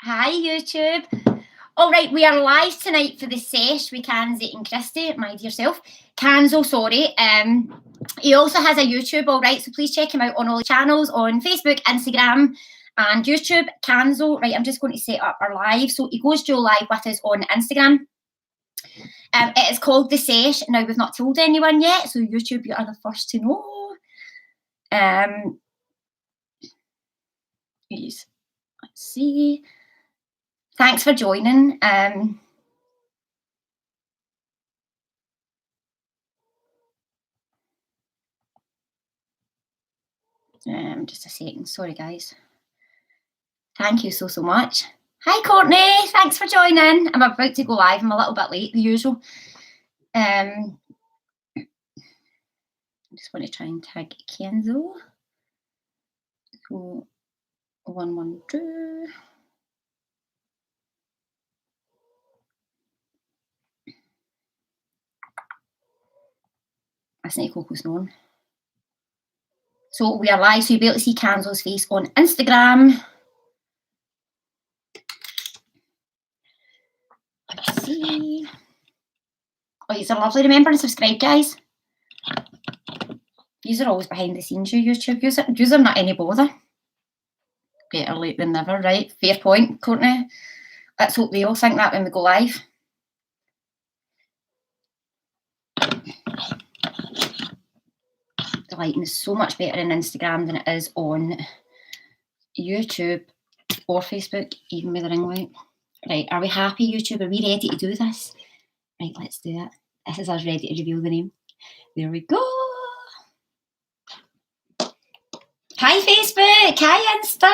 Hi, YouTube. All right, we are live tonight for the Sesh with Canzo and Christy, my dear self. Canzo, sorry. He also has a YouTube, all right, so please check him out on all the channels on Facebook, Instagram, and YouTube. Canzo, right, I'm just going to set up our live. So he goes dual live with us on Instagram. It is called The Sesh. Now, we've not told anyone yet, so YouTube, you are the first to know. Let's see. Thanks for joining. Just a second. Sorry, guys. Thank you so much. Hi, Courtney. Thanks for joining. I'm about to go live. I'm a little bit late, the usual. I just want to try and tag Canzo. So, 112. That's not Coco's known. So we are live, so you'll be able to see Canzo's face on Instagram. Let's see. Oh, you're lovely. Remember to subscribe, guys. These are always behind the scenes, you YouTube. Yous are not any bother. Better late than never, right? Fair point, Courtney. Let's hope they all think that when we go live. The lighting is so much better on Instagram than it is on YouTube or Facebook, even with the ring light. Right, are we happy, YouTube? Are we ready to do this? Right, let's do it. This is us ready to reveal the name. There we go. Hi, Facebook. Hi, Insta.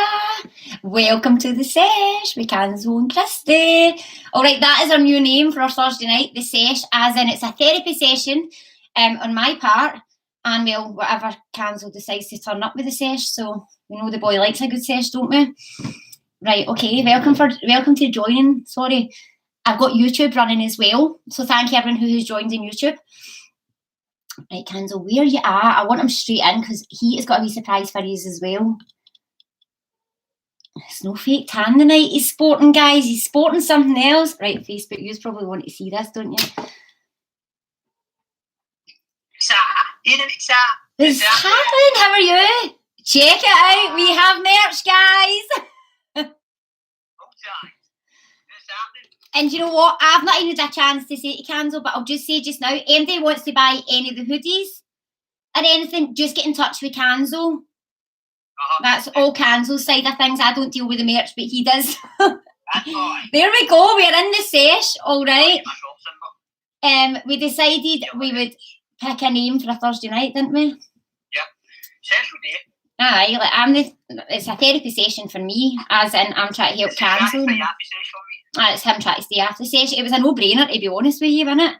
Welcome to the Sesh with Canzo and Christy. All right, that is our new name for our Thursday night, the Sesh, as in it's a therapy session on my part. And, well, whatever Canzo decides to turn up with the Sesh. So, we know the boy likes a good Sesh, don't we? Right, okay, welcome to joining. Sorry, I've got YouTube running as well. So, thank you everyone who has joined in YouTube. Right, Canzo, where you are? I want him straight in because he has got a wee surprise for you as well. It's no fake tan tonight he's sporting, guys. He's sporting something else. Right, Facebook, you probably want to see this, don't you? It's happening. How are you? Check it out. We have merch, guys. And you know what? I've not even had a chance to say to Canzo, but I'll just say just now, anybody wants to buy any of the hoodies or anything, just get in touch with Canzo. That's all Canzo's side of things. I don't deal with the merch, but he does. There we go. We're in the Sesh, all right. We decided we would pick a name for a Thursday night, didn't we? Yeah. Sesh would do it. Aye, like it's a therapy session for me, as in I'm trying to help Canzo. It's him trying to stay after the session. It was a no-brainer, to be honest with you, wasn't it?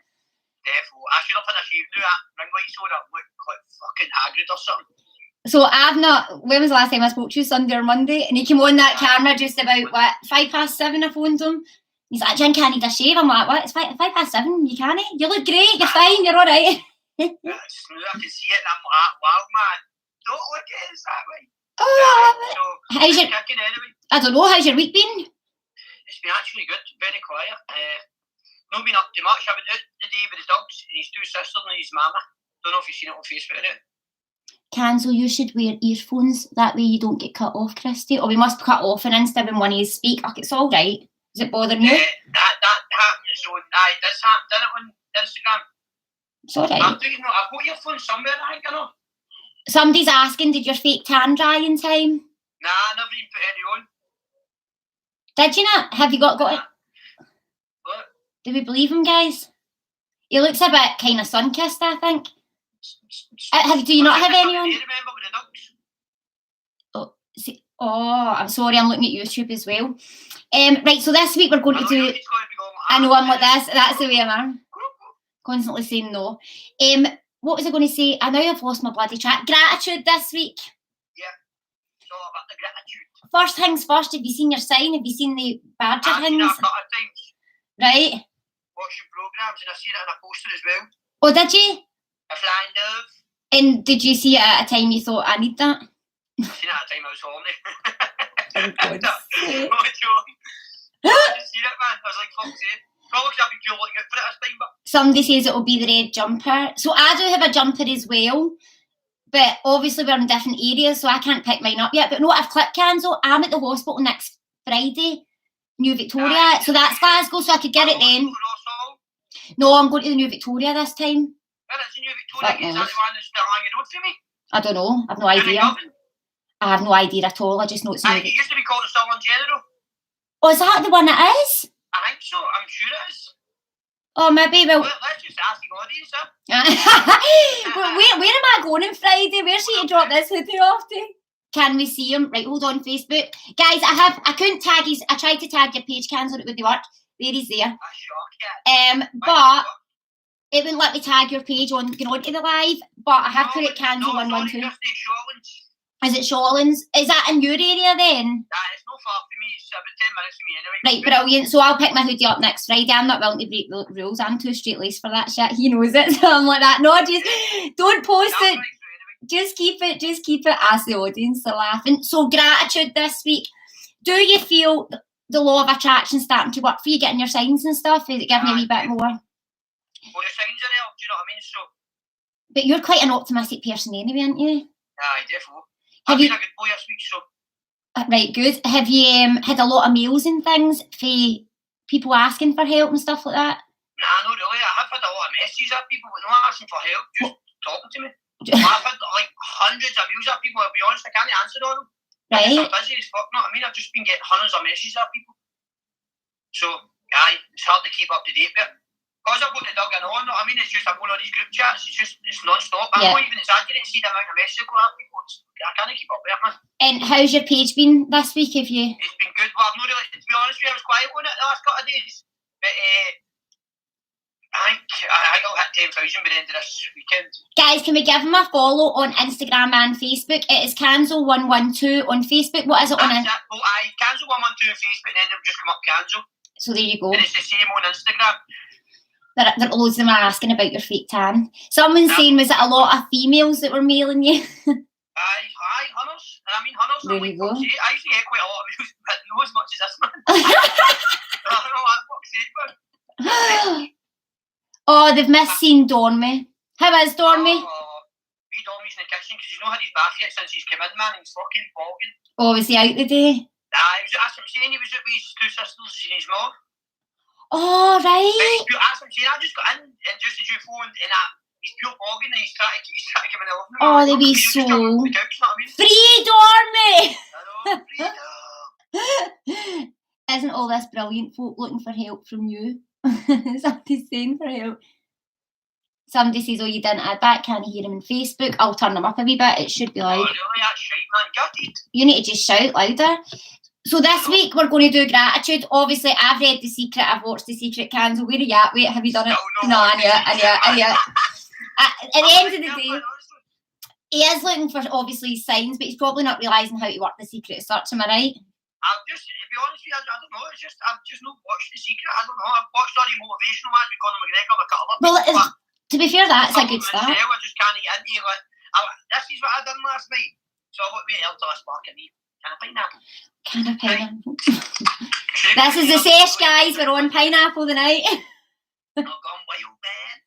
Definitely. I should have had a shave now. That ring light soda looked like fucking Hagrid or something. So I've not. When was the last time I spoke to you? Sunday or Monday? And he came on that camera just about what 7:05. I phoned him. He's like, "Jen, I need a shave." I'm like, "What? It's 7:05. You can't. You look great. You're fine. You're all right." I can see it. And I'm like, "Wow, man, don't look at it that way." Oh, how's your? Anyway. I don't know. How's your week been? It's been actually good. Very quiet. Not been up too much. I went out the day with the dogs and his two sisters and his mama. Don't know if you've seen it on Facebook or not. Canzo, you should wear earphones. That way you don't get cut off, Christy. Or we must cut off on Insta when one of you speak. It's all right. Is it bothering you? That happens on. Aye, this happened. Did it on Instagram? It's all right. I've got earphones somewhere. I think I know. Somebody's asking, did your fake tan dry in time? Nah, I never even put any on. Did you not? Have you got it? What? Do we believe him, guys? He looks a bit kind of sun-kissed, I think. Do you not have anyone? You remember with the dogs? I'm sorry, I'm looking at YouTube as well. Right, so this week we're going to do... I know I'm like this. That's the way I'm constantly saying no. What was I going to say? I know I've lost my bloody track. Gratitude this week. Yeah, it's all about the gratitude. First things first, have you seen your sign? Have you seen the badger I've seen things? it a couple of times. Right. Watching programmes and I've seen it in a poster as well. Oh, did you? A flying dove. And did you see it at a time you thought, I need that? I've seen it at a time I was horny. Oh, God. was like, fuck's sake. Probably because I've been pure looking out for it this time, but... Somebody says it will be the red jumper. So I do have a jumper as well, but obviously we're in different areas, so I can't pick mine up yet. But no, I've clicked Canzo. I'm at the hospital next Friday, New Victoria. So that's Glasgow, so I could get it then. No, I'm going to the New Victoria this time. Where is the New Victoria? Is that the one that's still on your road for me? I don't know. I've no idea. I have no idea at all. I just know it's it used to be called the Southern General. Oh, is that the one it is? I think so. I'm sure it is. Oh, maybe. Well, let's just ask the audience, sir. where am I going on Friday? Where's she to drop this hoodie off to? Can we see him? Right, hold on, Facebook. Guys, I couldn't tag his... I tried to tag your page, Canzo, it would work. There he's there. But it wouldn't let me tag your page on going onto the live, but I have put it Canzo 112. Is it Shawlands? Is that in your area then? It's not far from me. It's about 10 minutes from me anyway. Right, brilliant. So I'll pick my hoodie up next Friday. I'm not willing to break the rules. I'm too straight-laced for that shit. He knows it. So I'm like that. No, just don't post it. Just keep it. Ask the audience are laughing. So gratitude this week. Do you feel the law of attraction starting to work for you, getting your signs and stuff? Is it giving you a wee bit more? Well, the signs are there, do you know what I mean? So. But you're quite an optimistic person anyway, aren't you? Aye, definitely. I've been a good boy this week, so. Right, good. Have you had a lot of mails and things for people asking for help and stuff like that? Nah, not really. I have had a lot of messages of people, but not asking for help, just talking to me. I've had like hundreds of mails of people, I'll be honest, I can't answer all them. Right. I'm busy as fuck, know what I mean? I've just been getting hundreds of messages of people. So, aye, it's hard to keep up to date with it. Because I've got the dog and on, I mean, it's just, I'm going on these group chats, it's non-stop. I'm not even exaggerating to see the amount of messages I've got people. I can't keep up with it, man. And how's your page been this week, have you? It's been good. Well, I've not really, to be honest with you, I was quiet on it the last couple of days. But, I think I'll hit 10,000 by the end of this weekend. Guys, can we give him a follow on Instagram and Facebook? It is Canzo112 on Facebook. What is it on it? Well, Canzo112 on Facebook, and then it'll just come up Canzo. So there you go. And it's the same on Instagram. There are loads of them asking about your fake tan. Someone's saying, was it a lot of females that were mailing you? Aye, hunters. I mean, hunters. There you go. I used to get quite a lot of views, but not as much as this man. I don't know what fuck's sake, man. Oh, they've missed seeing Dormy. How is Dormy? Wee Dormy's in the kitchen because he's not had his bath yet since he's come in, man. He's fucking bogging. Oh, was he out today? Aye, that's what I'm saying. He was out with his two sisters and his mum. Oh, right. That's what I'm saying. I just got in and just as you phoned and he's pure bogging and he's trying to come in the living room. Oh, they'd be so... Free Dormy! I know, free dog. Isn't all this brilliant folk looking for help from you? Somebody's saying for help. Somebody says, oh, you didn't add that. Can't hear him on Facebook. I'll turn them up a wee bit. It should be loud. Oh, really? That's shite, man. Gutted. You need to just shout louder. So this week we're going to do gratitude. Obviously, I've read The Secret. I've watched The Secret. Canzo, where are you at? Wait, have you done it? No, I knew it. At the end of the day, he is looking for obviously signs, but he's probably not realising how to work The Secret as such. Am I right? To be honest with you, I don't know. I've just not watched The Secret. I don't know. I've watched all the motivational ones with Conor McGregor a couple of Well, to be fair, that's a good start. I just can't get into it. This is what I done last night. So I won't be able to spark in me. Can I pineapple? Can I pineapple? This is the Sesh, guys. We're on pineapple tonight. Not gone wild, man.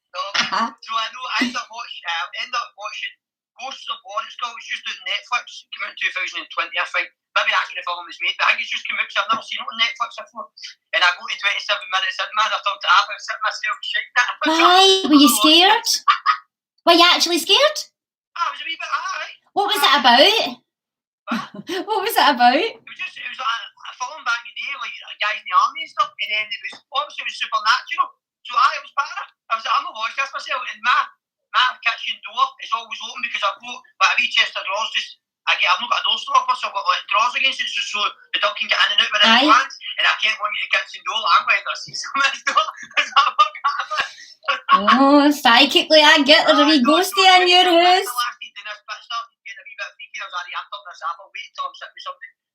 So I know I end up watching Ghosts of War. It's just on Netflix. It came out in 2020, I think. Maybe that's when the film was made, but I think it's just come out because I've never seen it on Netflix before. And I go to 27 minutes in, man, I thought to have it, sit myself shaking that. Why? Were you scared? Were you actually scared? I was a wee bit high. What was it about? What was it about? It was like a film back in the day, like guys in the army and stuff, and then it was supernatural. So it was better. I was like, I'm not watching this myself, and my kitchen door is always open because I've got like a wee chest of drawers. I've not got a door stopper, so I've got like drawers against it, so the dog can get in and out within the plants. And I can't want to get the kitchen door. I'm going to see some of this door. Oh, psychically, I get there's a wee ghosty in your house.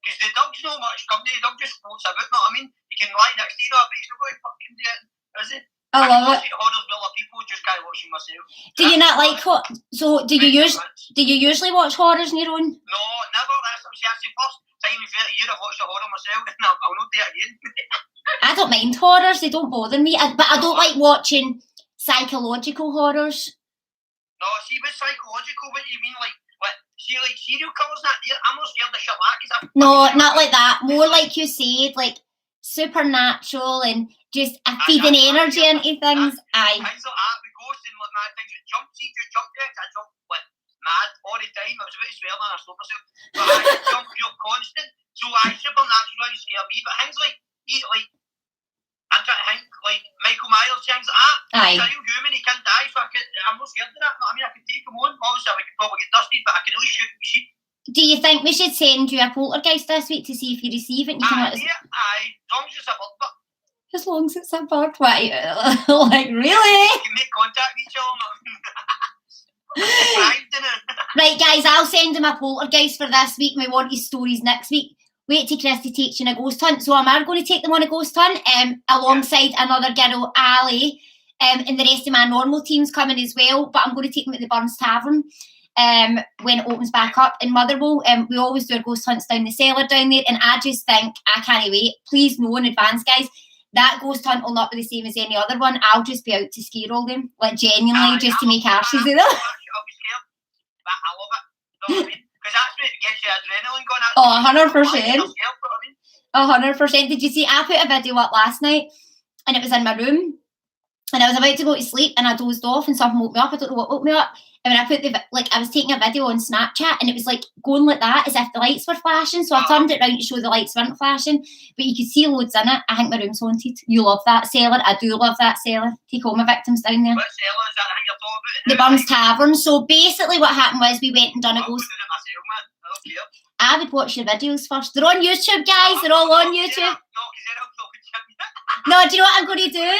Because the dog's not much company, the dog just floats about, know what I mean? You can lie next to you, but he's not going to fucking do it, is it? I love it. Horrors with other people, just kind of watching myself. Do you not like so do you usually watch horrors on your own? No, never. That's the first time in 30 years I've watched a horror myself, and I'll not do it again. I don't mind horrors, they don't bother me. But I don't like watching psychological horrors. No, see, with psychological, what you mean, like serial killers and that, I'm not scared of shit like that. No, not like that. More like you said, like supernatural and just feeding energy into things. Aye. Things like that, with ghosts and like mad things with jump things, I jump like mad all the time. I was about to swear then I stopped myself. But I jump real constant. So supernatural don't scare me. But things like I'm trying to think, like Michael Myers, things like that. Aye. He's a real human, he can die, so I'm not scared of that. I mean, I can take him on. Obviously, I could probably get dusted, but I can at least shoot my shit. Do you think we should send you a poltergeist this week to see if you receive it? And you can Aye, as long as it's a bird, but as long as it's a bird, right? Like, really? you can make contact with each other. Right, guys, I'll send him a poltergeist for this week, and we want his stories next week. Wait till Christy takes you on a ghost hunt. So am I going to take them on a ghost hunt alongside another girl, Ali, and the rest of my normal team's coming as well, but I'm going to take them at the Burns Tavern when it opens back up in Motherwell. We always do our ghost hunts down the cellar down there, and I just think, I can't wait. Please know in advance, guys, that ghost hunt will not be the same as any other one. I'll just be out to scare all them, like genuinely, just to make ashes of them. I'll be scared, but I love it. You know what I mean? Because that's what gets your adrenaline going. Oh, 100%. 100%. Did you see, I put a video up last night, and it was in my room, and I was about to go to sleep, and I dozed off, and something woke me up. I don't know what woke me up. And when I put I was taking a video on Snapchat, and it was like going like that, as if the lights were flashing. So I turned it round to show the lights weren't flashing, but you could see loads in it. I think my room's haunted. You love that cellar. I do love that cellar. Take all my victims down there. What cellar is that thing you're talking about? The Burns Tavern. So basically what happened was we went and done a ghost. I would watch your videos first. They're on YouTube, guys. They're all on YouTube. No, do you know what I'm going to do?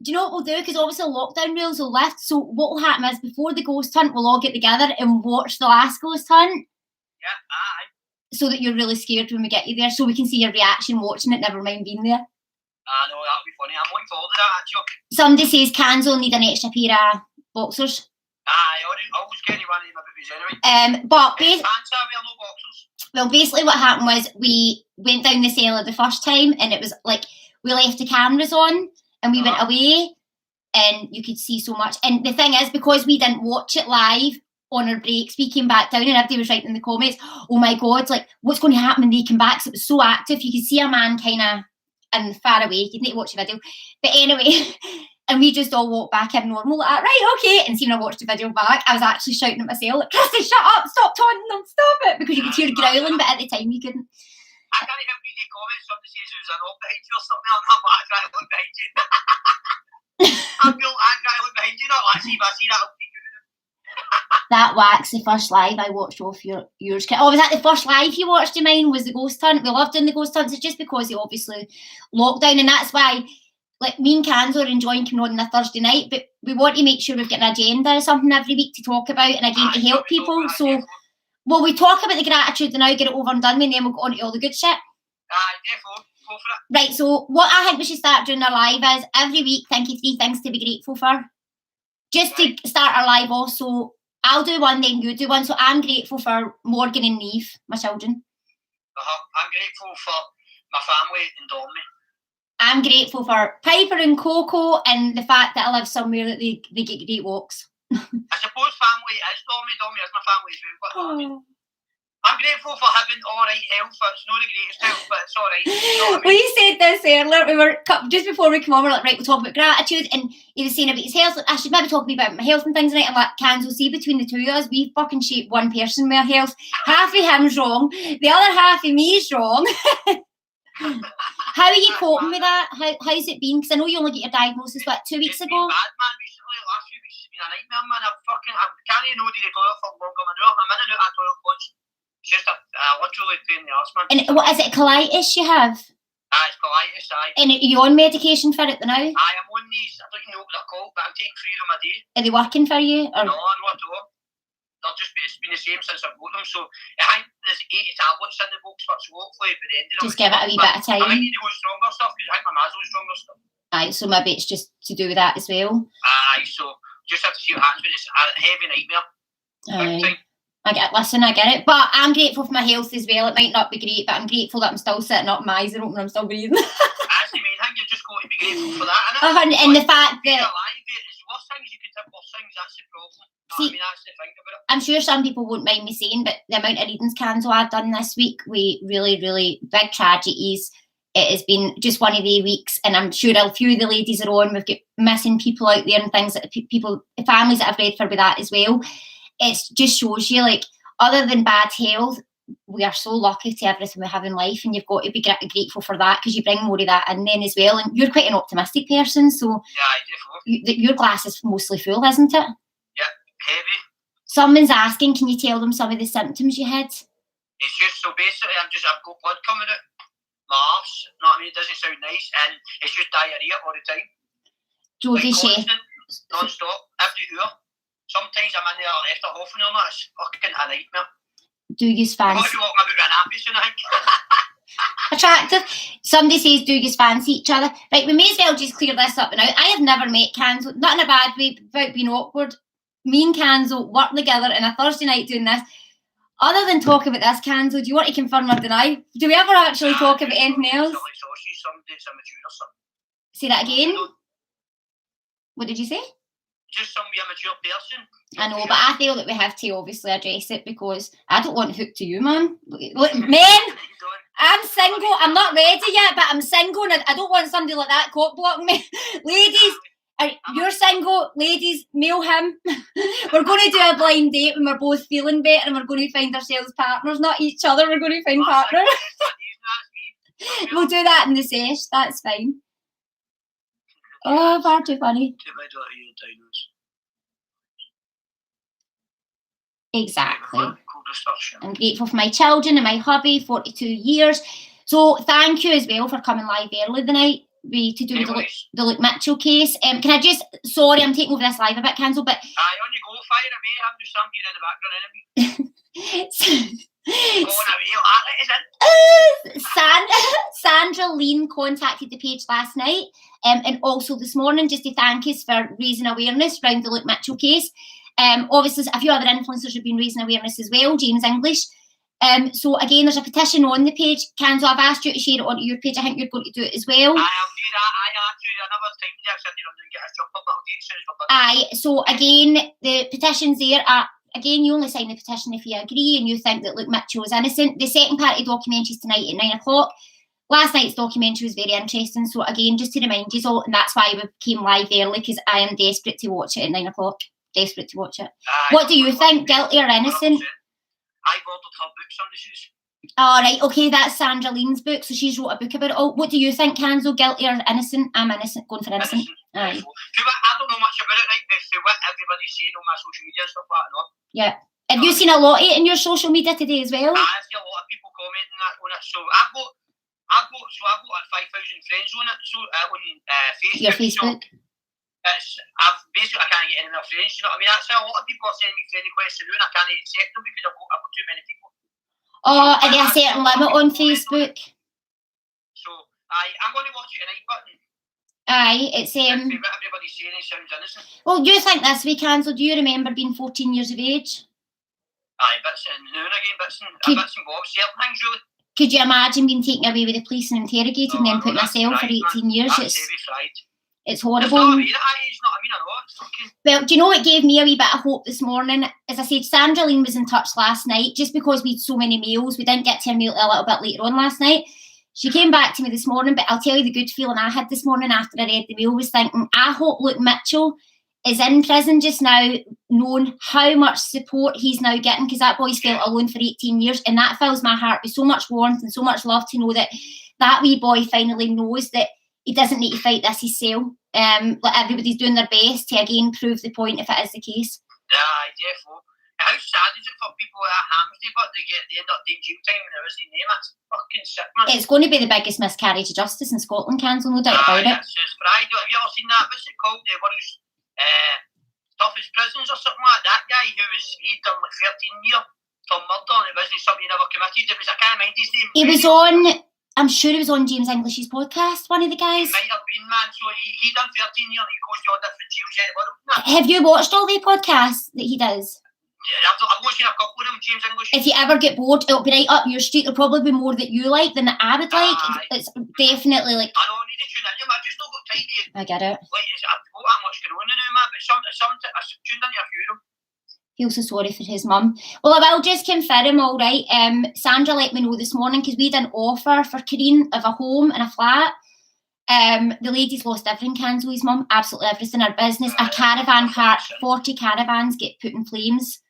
Do you know what we'll do? Because obviously lockdown rules will lift. So what will happen is before the ghost hunt, we'll all get together and watch the last ghost hunt. Yeah, aye. So that you're really scared when we get you there. So we can see your reaction watching it, never mind being there. I know, that'll be funny. I'm looking forward to that, actually. Somebody says Canzo need an extra pair of boxers. Aye, I always carry one of my babies anyway. But Well, basically what happened was we went down the cellar the first time, and it was like we left the cameras on and we went away, and you could see so much. And the thing is, because we didn't watch it live on our breaks, we came back down and everybody was writing in the comments, oh my God, like what's going to happen when they come back? So it was so active. You could see a man kind of and far away. You need to watch the video. But anyway, and we just all walked back in normal, like, right, okay. And seeing I watched the video back, I was actually shouting at myself, like, Christy, shut up, stop taunting them, stop it. Because you could hear growling, but at the time you couldn't. I can't even read the comments. Somebody says there was an old behind you or something. I'm like, I try to look behind you. I try to look behind you. Not like, see if I see that, I'll be good. That wax, the first live I watched off yours. Oh, was that the first live you watched of mine? Was the ghost hunt? We loved doing the ghost hunts. It's just because it obviously lockdown, and that's why, like, me and Canzo are enjoying coming on a Thursday night, but we want to make sure we've got an agenda or something every week to talk about, and again to help people. So, well, we talk about the gratitude and now get it over and done with, and then we'll go on to all the good shit. Aye, definitely. Go for it. Right, so what I think we should start doing our live is every week think of 3 things to be grateful for. Just to start our live off. So I'll do one, then you do one. So I'm grateful for Morgan and Neve, my children. I'm grateful for my family and Dommy. I'm grateful for Piper and Coco and the fact that I live somewhere that they get great walks. I suppose family is Dommy is my family as well. But I'm grateful for having alright health. It's not the greatest health, but it's alright. You know what I mean? We said this earlier. We were just before we come on, we're like, right, we'll talk about gratitude, and he was saying about his health. Like, I should maybe talk a bit about my health and things tonight. I'm like, Canzo, see, between the two of us, we fucking shape one person with our health. Half of him's wrong, the other half of me's wrong. How are you coping with that? How's it been? Because I know you only get your diagnosis, what, 2 weeks ago? It's been bad, man, recently. The last few weeks has been a nightmare, man. I can't even go to the toilet for longer. I'm in and out of the toilet once. It's just a literally pain in the arse, man. And what is it, colitis you have? It's colitis, aye. And are you on medication for it now? I'm on these, I don't even know what they're called, but I'm taking 3 of them a day. Are they working for you? Or? No, not at all. It's been the same since I've got them, so I think there's 80 tablets in the box, so hopefully by the end of just give it a wee bit of time. I might need to go stronger stuff, because I think my ma's stronger stuff. Aye, so maybe it's just to do with that as well. Aye, so just have to see what happens, but it's a heavy nightmare. Aye. I get it. But I'm grateful for my health as well. It might not be great, but I'm grateful that I'm still sitting up, my eyes are open, I'm still breathing. That's the main grateful for that, innit? And the fact Being that, alive, there's worse things, you could have worse things, that's the problem. See, I mean, that's the thing about it. I'm sure some people won't mind me saying, but the amount of readings, Canzo, I've done this week with really, really big tragedies, it has been just one of the weeks, and I'm sure a few of the ladies are on. We've got missing people out there and things that people, families that I've read for with that as well. It just shows you, like, other than bad health, we are so lucky to everything we have in life, and you've got to be grateful for that, because you bring more of that in then as well. And you're quite an optimistic person, so your glass is mostly full, isn't it? Yeah, heavy. Someone's asking, can you tell them some of the symptoms you had? It's just, so basically, I've got blood coming out my arse, you know what I mean? It doesn't sound nice, and it's just diarrhea all the time. Jodie Like, constant, non-stop, every hour. Sometimes I'm in there after half an hour, and it's fucking a nightmare. Do you fancy? I'm walking about with an nappy soon, I think. Attractive. Somebody says, do you fancy each other? Right, we may as well just clear this up now. I have never met Canzo, not in a bad way, without being awkward. Me and Canzo work together on a Thursday night doing this. Other than talk about this, Canzo, do you want to confirm or deny? Do we ever actually talk about anything else? Say that again? What did you say? Just some mature person. I know, but I feel that we have to obviously address it, because I don't want to hook to you, man. Look, men, I'm single. I'm not ready yet, but I'm single, and I don't want somebody like that cock blocking me. Ladies, you're single. Ladies, mail him. We're going to do a blind date when we're both feeling better, and we're going to find ourselves partners, not each other. We're going to find partners. We'll do that in the sesh. That's fine. Oh, far too funny. Exactly. I'm grateful for my children and my hubby, 42 years. So thank you as well for coming live early the night to do the Luke Mitchell case. Can I just, sorry, I'm taking over this live a bit, Canzo, but... Aye, on you go, fire away. I'm just some here in the background, Sandra Lean contacted the page last night, and also this morning, just to thank us for raising awareness around the Luke Mitchell case. Obviously, a few other influencers have been raising awareness as well, James English. So again, there's a petition on the page. Canzo, I've asked you to share it onto your page. I think you're going to do it as well. I'll do that. Aye, so again, the petitions there are, again, you only sign the petition if you agree and you think that Luke Mitchell is innocent. The second part of documentaries tonight at 9 o'clock. Last night's documentary was very interesting. So again, just to remind you all, and that's why we came live early, because I am desperate to watch it at 9 o'clock. Desperate to watch it. What do you think, guilty or innocent? I've ordered her books on the shoes. All right, okay, that's Sandra Lean's book, so she's wrote a book about it all. What do you think, Canzo, guilty or innocent? I'm innocent, going for innocent. Aye. I don't know much about it, like, what everybody's saying on my social media and stuff like that, no? Yeah. Have you seen a lot of it in your social media today as well? I see a lot of people commenting on it, so I've got like 5,000 friends on it, so on Facebook. Your Facebook? So I can't get any more friends, you know what I mean? That's why a lot of people are sending me friend requests and I can't accept them because I've got too many people. Oh, are there a certain limit on Facebook? So, I'm going to watch it tonight, but... Aye, it's... What everybody's saying, it sounds innocent. Well, you think this week, Canzo, do you remember being 14 years of age? Aye, bits and now and again, bits and bobs, certain things, really. Could you imagine being taken away with the police and interrogated and then put in a cell for 18 years? It's horrible. It's not me, it's not me, I know. It's fucking... Well, do you know what gave me a wee bit of hope this morning? As I said, Sandra Lean was in touch last night. Just because we had so many mails, we didn't get to her mail a little bit later on last night. She came back to me this morning, but I'll tell you the good feeling I had this morning after I read the mail was thinking, I hope Luke Mitchell is in prison just now, knowing how much support he's now getting, because that boy's felt alone for 18 years, and that fills my heart with so much warmth and so much love to know that that wee boy finally knows that he doesn't need to fight this himself. Like everybody's doing their best to again prove the point if it is the case. Yeah, definitely. How sad is it for people that happens to, but they end up doing jail time and there isn't a name? That's fucking sick, man. It's going to be the biggest miscarriage of justice in Scotland, Canzo, no doubt about it. It's just pride. Have you ever seen that? What's it called? The one who's toughest prisons or something like that guy he'd done like 13 years for murder and it wasn't something he never committed. It was, I can't mind his name. He was on, I'm sure he was on James English's podcast, one of the guys. He might have been, man. So he done 13 years and he goes to all different jails in the world. Have you watched all the podcasts that he does? Yeah, I've watched a couple of them, James English. If you ever get bored, it'll be right up your street. There'll probably be more that you like than that I would like. It's definitely like... I know, I need to tune in. I just not got kind of, I get it. like, I've got that much going on now, man, but I've tuned into a few of them. Feel so sorry for his mum. Well, I will just confirm, all right. Sandra let me know this morning because we had an offer for Kareen of a home and a flat. The lady's lost everything, Canzo, his mum, absolutely everything. Her business, a caravan park, 40 caravans get put in flames.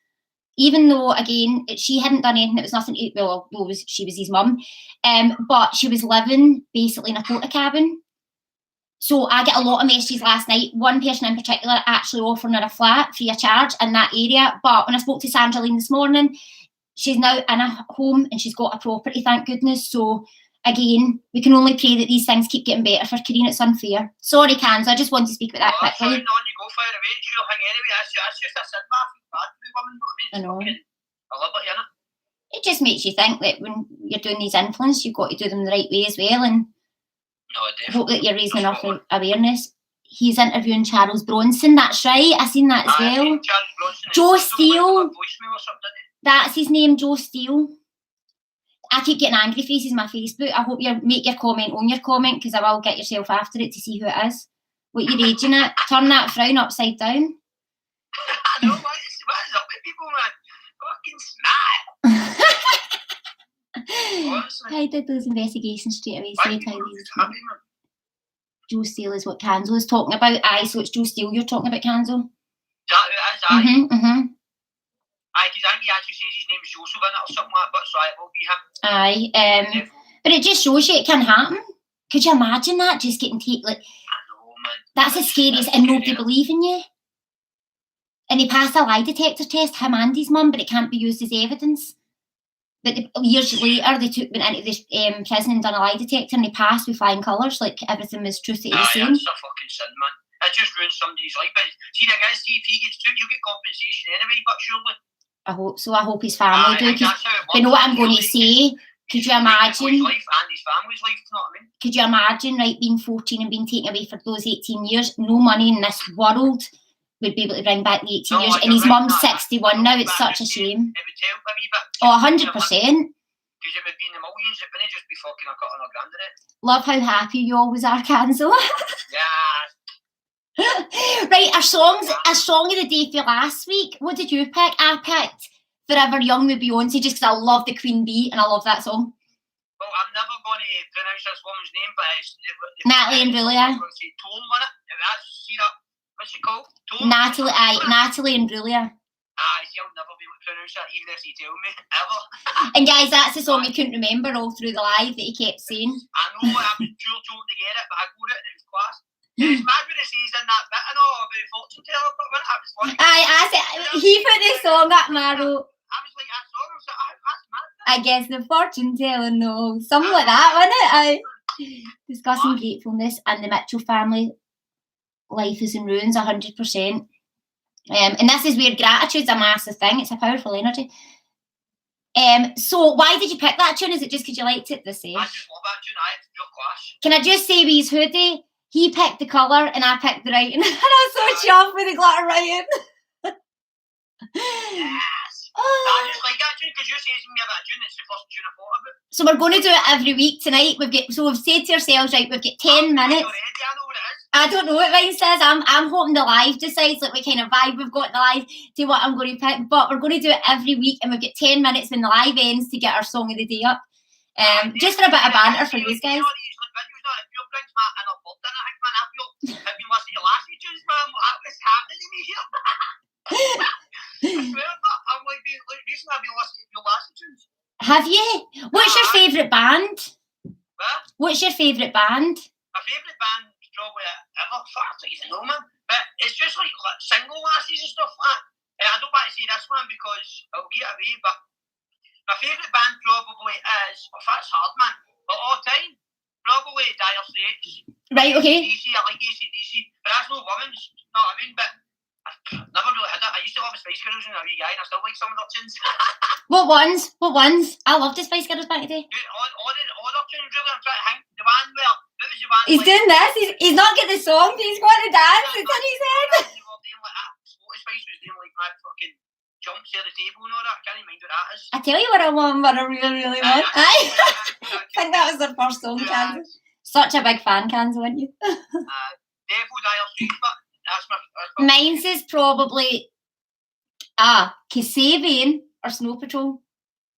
Even though, again, she hadn't done anything, it was nothing, she was his mum. But she was living basically in a porta cabin. So I get a lot of messages last night, one person in particular actually offering her a flat free of charge in that area. But when I spoke to Sandra Lane this morning, she's now in a home and she's got a property, thank goodness. So again, we can only pray that these things keep getting better for Kareen. It's unfair. Sorry, Canzo, I just want to speak about that quickly. On you go, fire away. Sure thing anyway. That's just a sin, bad for the woman. I know. I love it, innit? It just makes you think that when you're doing these influence, you've got to do them the right way as well. And hope that you're raising enough awareness. He's interviewing Charles Bronson. That's right. I seen that as well. Joe Steele. That's his name, Joe Steele. I keep getting angry faces on my Facebook. I hope you make your comment on your comment because I will get yourself after it to see who it is. What you're raging at? Turn that frown upside down. I know, what is up with people, man? Fucking smart. I did those investigations straight away. Joe Steele is what Canzo is talking about. Aye, so it's Joe Steele you're talking about, Canzo? Is that who it is? Aye. Mm-hmm. Aye, because I think he actually says his name's Joseph in it or something like that, so it will be him. Aye. But it just shows you it can happen. Could you imagine that? Just getting taken, like, I know, man. That's the scariest, and nobody believing you. And he passed a lie detector test, him and his mum, but it can't be used as evidence. But years later, they went into the prison and done a lie detector, and he passed with flying colours, like everything was truth that he was saying. That's a fucking sin, man. It just ruins somebody's life. But see, the guys, if he gets to it, you'll get compensation anyway, but surely. I hope so. I hope his family do. Because you know what I'm going to say? Could you imagine? His life and his family's life, you know what I mean? Could you imagine, right, being 14 and being taken away for those 18 years? No money in this world would be able to bring back the 18 years. And his mum's 61 now. It's such a shame. It would help a wee bit. Oh, 100%. Because it would be in the millions. It wouldn't just be fucking a cut on a grand in it. Love how happy you always are, Canzo. Yeah. Right, our song of the day for last week. What did you pick? I picked Forever Young with Beyonce just because I love the Queen Bee and I love that song. Well, I'm never going to pronounce this woman's name, but it's Natalie Imbruglia. I'm going to say Tone on it. See that? What's it called? Tone? Natalie Imbruglia. See, I'll never be able to pronounce that, even if you tell me, ever. And guys, that's the song he couldn't remember all through the live that he kept saying. I know, I was pure told to get it, but I got it and it was class. It's mad when it says in that bit, I know, about fortune teller, but when it was funny. He put the song up, Maro. I was like, that song, I was like, that's mad. I guess the fortune teller knows. Something like that, wasn't it? Discussing gratefulness and the Mitchell family. Life is in ruins, 100%. And this is where gratitude's a massive thing. It's a powerful energy. So why did you pick that tune? Is it just because you liked it this year? I just love that tune. It's pure class. Can I just say with his hoodie, he picked the colour and I picked the writing. And I'm so chuffed with the glitter writing. Yes. I just like that tune because you're saying to me about that tune. It's the first tune I thought of it. So we're going to do it every week tonight. We've said to ourselves, right, we've got 10 minutes. Already, I know what it is. I don't know what mine says. I'm hoping the live decides like what kind of vibe we've got in the live to what I'm going to pick. But we're going to do it every week and we've got 10 minutes when the live ends to get our song of the day up. Just for a bit of banter for you guys. Have you? What's your favourite band? What's your favourite band? My favourite band is probably ever. I don't even know, man. But it's just like single lassies and stuff like that. I don't want to say this one because it'll get away, but my favourite band probably is, that's hard, man, of all time, probably Dire Straits. Right, okay. I like AC/DC, but that's no women's, you know what I mean? But I've never really had it. I used to love the Spice Girls when I was a wee guy, and I still like some of their tunes. What ones? I loved the Spice Girls back in the day. Dude, all their tunes, really, I'm trying to think. The one where, what was the one? He's doing this, he's not getting the song, he's going to dance, it's in his head. They were doing like that. Spice was doing like mad fucking jumps to the table and all that. I can't even mind what that is. I tell you what I want, what I really, really want. I think that was the first song, Canzo. Such a big fan, Canzo, aren't you? Devil Dire Straits, but that's my Mine's is probably Kasabian or Snow Patrol.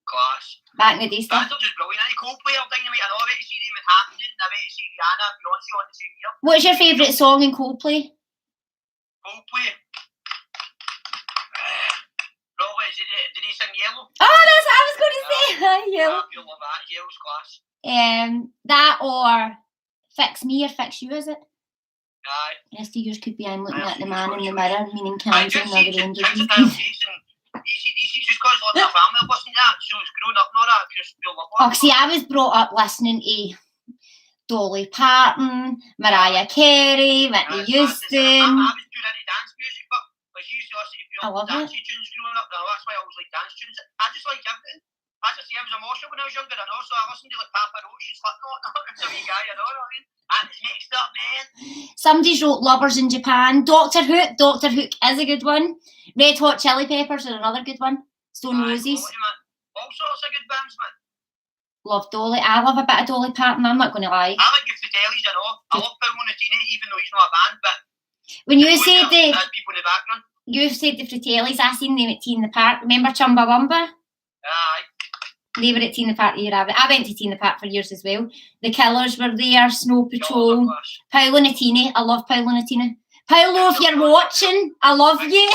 class. Back in the day stuff. That's just brilliant. Any Coldplay or Dynamite, I know I went to see them in Hampton, I went to see Rihanna and Beyonce on the same year. What's your favourite song in Coldplay? Coldplay. Probably, did he sing Yellow? Oh, that's what I was going to say. Yellow. You'll love that. Yellow's class. That or Fix Me or Fix You, is it? Aye. The rest of yours could be I'm looking at the man in the mirror, meaning I Canzo just and see the Rangers. Canzo and Christy and AC/DC just because lots of family have listened to that, so it's grown up and all that. Just you'll love Oh, that. see, I was brought up listening to Dolly Parton, Mariah Carey, Whitney Houston. I was pure into dance music, but like she used to listen to I love pure dancey tunes growing up. Now that's why I always like dance tunes. I just like everything. As I say, I was a marshal when I was younger, and also I listened to like Papa Roach and Slipknot. As a wee guy, you know what I mean? And it's mixed up, man. Somebody's wrote Lovers in Japan. Doctor Hook is a good one. Red Hot Chili Peppers are another good one. Stone Roses. Quality, man. All sorts of good bands, man. Love Dolly. I love a bit of Dolly Parton, I'm not going to lie. I like the Fratellis, I know. I love Paul Nutini, even though he's not a band, but When you said there's people in the background. You said the Fratellis, I seen them at Tea in the Park. Remember Chumbawamba? Aye. They were at Tea in the Park the year I went to Tea in the Park for years as well. The Killers were there, Snow Patrol, Paolo Nutini. I love Paolo Nutini. Paolo, if you're watching, I love you.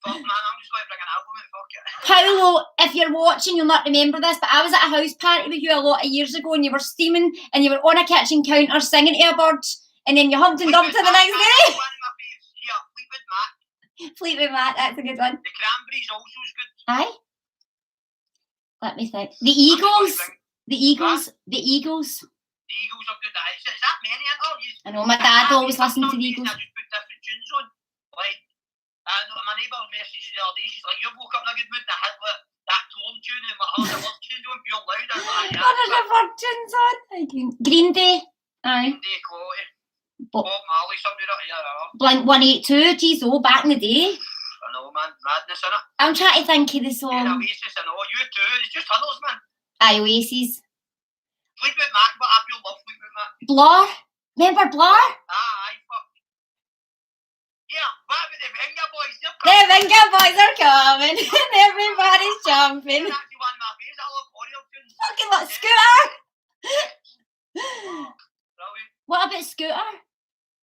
Fuck, man, I'm just going to bring an album and fuck it. Paolo, if you're watching, you'll not remember this, but I was at a house party with you a lot of years ago and you were steaming and you were on a kitchen counter singing to a bird and then you humped and dumped to the next day. One of my favourites, yeah, Fleetwood Mac. Fleetwood Mac, that's a good one. The Cranberries also is good. Aye. Let me think. The Eagles. The Eagles. The Eagles are good. Is that many interviews? I know, my dad always listened to the Eagles. I just put different tunes on. Like, my neighbour messaged the other day, she's like, you woke up in a good mood and I had like, that tone tune and my Heart of Love tune on, pure loud. I was like, yeah. Heart of Love tunes on. Green Day. Aye. Green Day quality. Bob Marley, somebody that, yeah, I know. Blink 182, geez, back in the day. I know, man, madness, innit? I'm trying to think of the song. Yeah, Oasis, I know, you too, it's just huddles, man. Aye, Oasis. Fleetwood Mac, but I feel love Fleetwood Mac. Blur? Remember Blur? Aye, fuck. Yeah, what about the Venga Boys? The Venga Boys are coming and everybody's jumping. That's actually one of my favourites, I love Oriole tunes. Fucking what, Scooter? Brilliant. What about Scooter?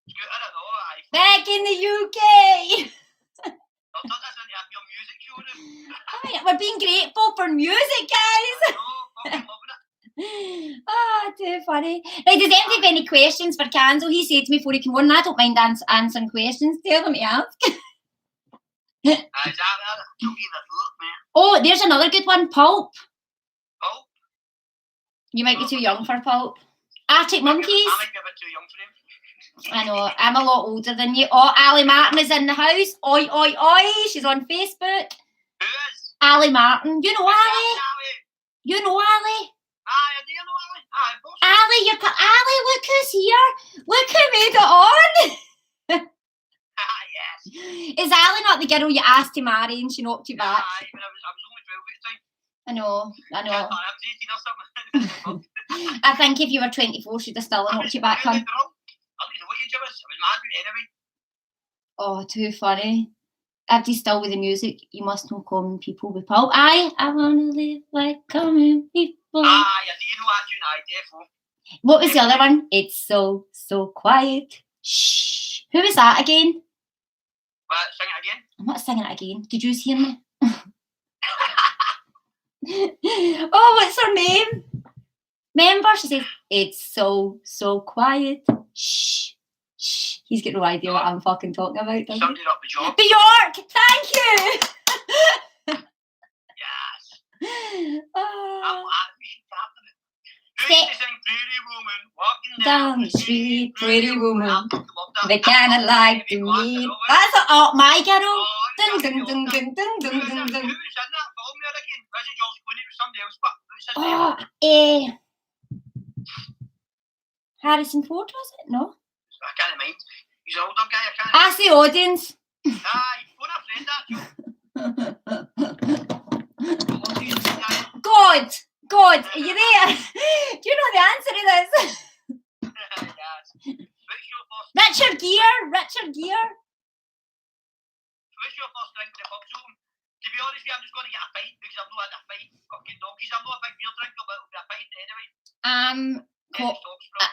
Scooter, I know, aye. Back in the UK. I'll turn this into a pure music show now. Aye, we're being grateful for music, guys. I know, fucking loving it. Too funny. Right, does anybody have any questions for Canzo? He said to me before he came on, I don't mind answering questions. Tell them to ask. Oh, there's another good one, Pulp. Pulp? You might be too young for Pulp. Arctic Monkeys. I might be a bit too young for him. I know, I'm a lot older than you. Oh, Ali Martin is in the house. Oi, oi, oi. She's on Facebook. Who is? Ali Martin. You know Ali? You know Ali? Aye, I do know Ali. Aye, of course. Ali, Ali, look who's here. Look who made it on. Yes. Is Ali not the girl you asked to marry and she knocked you back? Aye, but I was only 12 at the time. I know. I was 18 or something. I think if you were 24, she'd have still knocked you back, I hun. didn't know what age I was. I was mad with anyway. Oh, too funny. If you still with the music, you must know Common People with Paul. I wanna live like common people. Aye, I do know that tune, aye, defo. What was the other one? It's so quiet. Shh. Who was that again? What, sing it again? I'm not singing it again. Did you hear me? Oh, what's her name? Remember? She says, it's so quiet. Shh. Shh. He's got no idea what I'm fucking talking about, does he? Somebody up the job. Bjork! Thank you! Yes. Oh. We should tap it. Who used to sing Pretty Woman, walking Down the street, pretty woman. I fucking love that. They kinda like to meet. That's my girl. Dun dun dun dun dun dun dun dun. Who was in that film there again? Was it George Clooney? It was somebody else, but who's his name? Harrison Ford, was it? No. I can't mind. He's an older guy, I can't. Ask the audience. Aye, phone a friend, that, God, are you there? Do you know the answer to this? Richard Gere. What's your first drink with the pubs open? To be honest with you, I'm just going to get a pint because I've not had a pint. Fucking donkeys. I'm not a big beer drinker, but it'll be a pint anyway.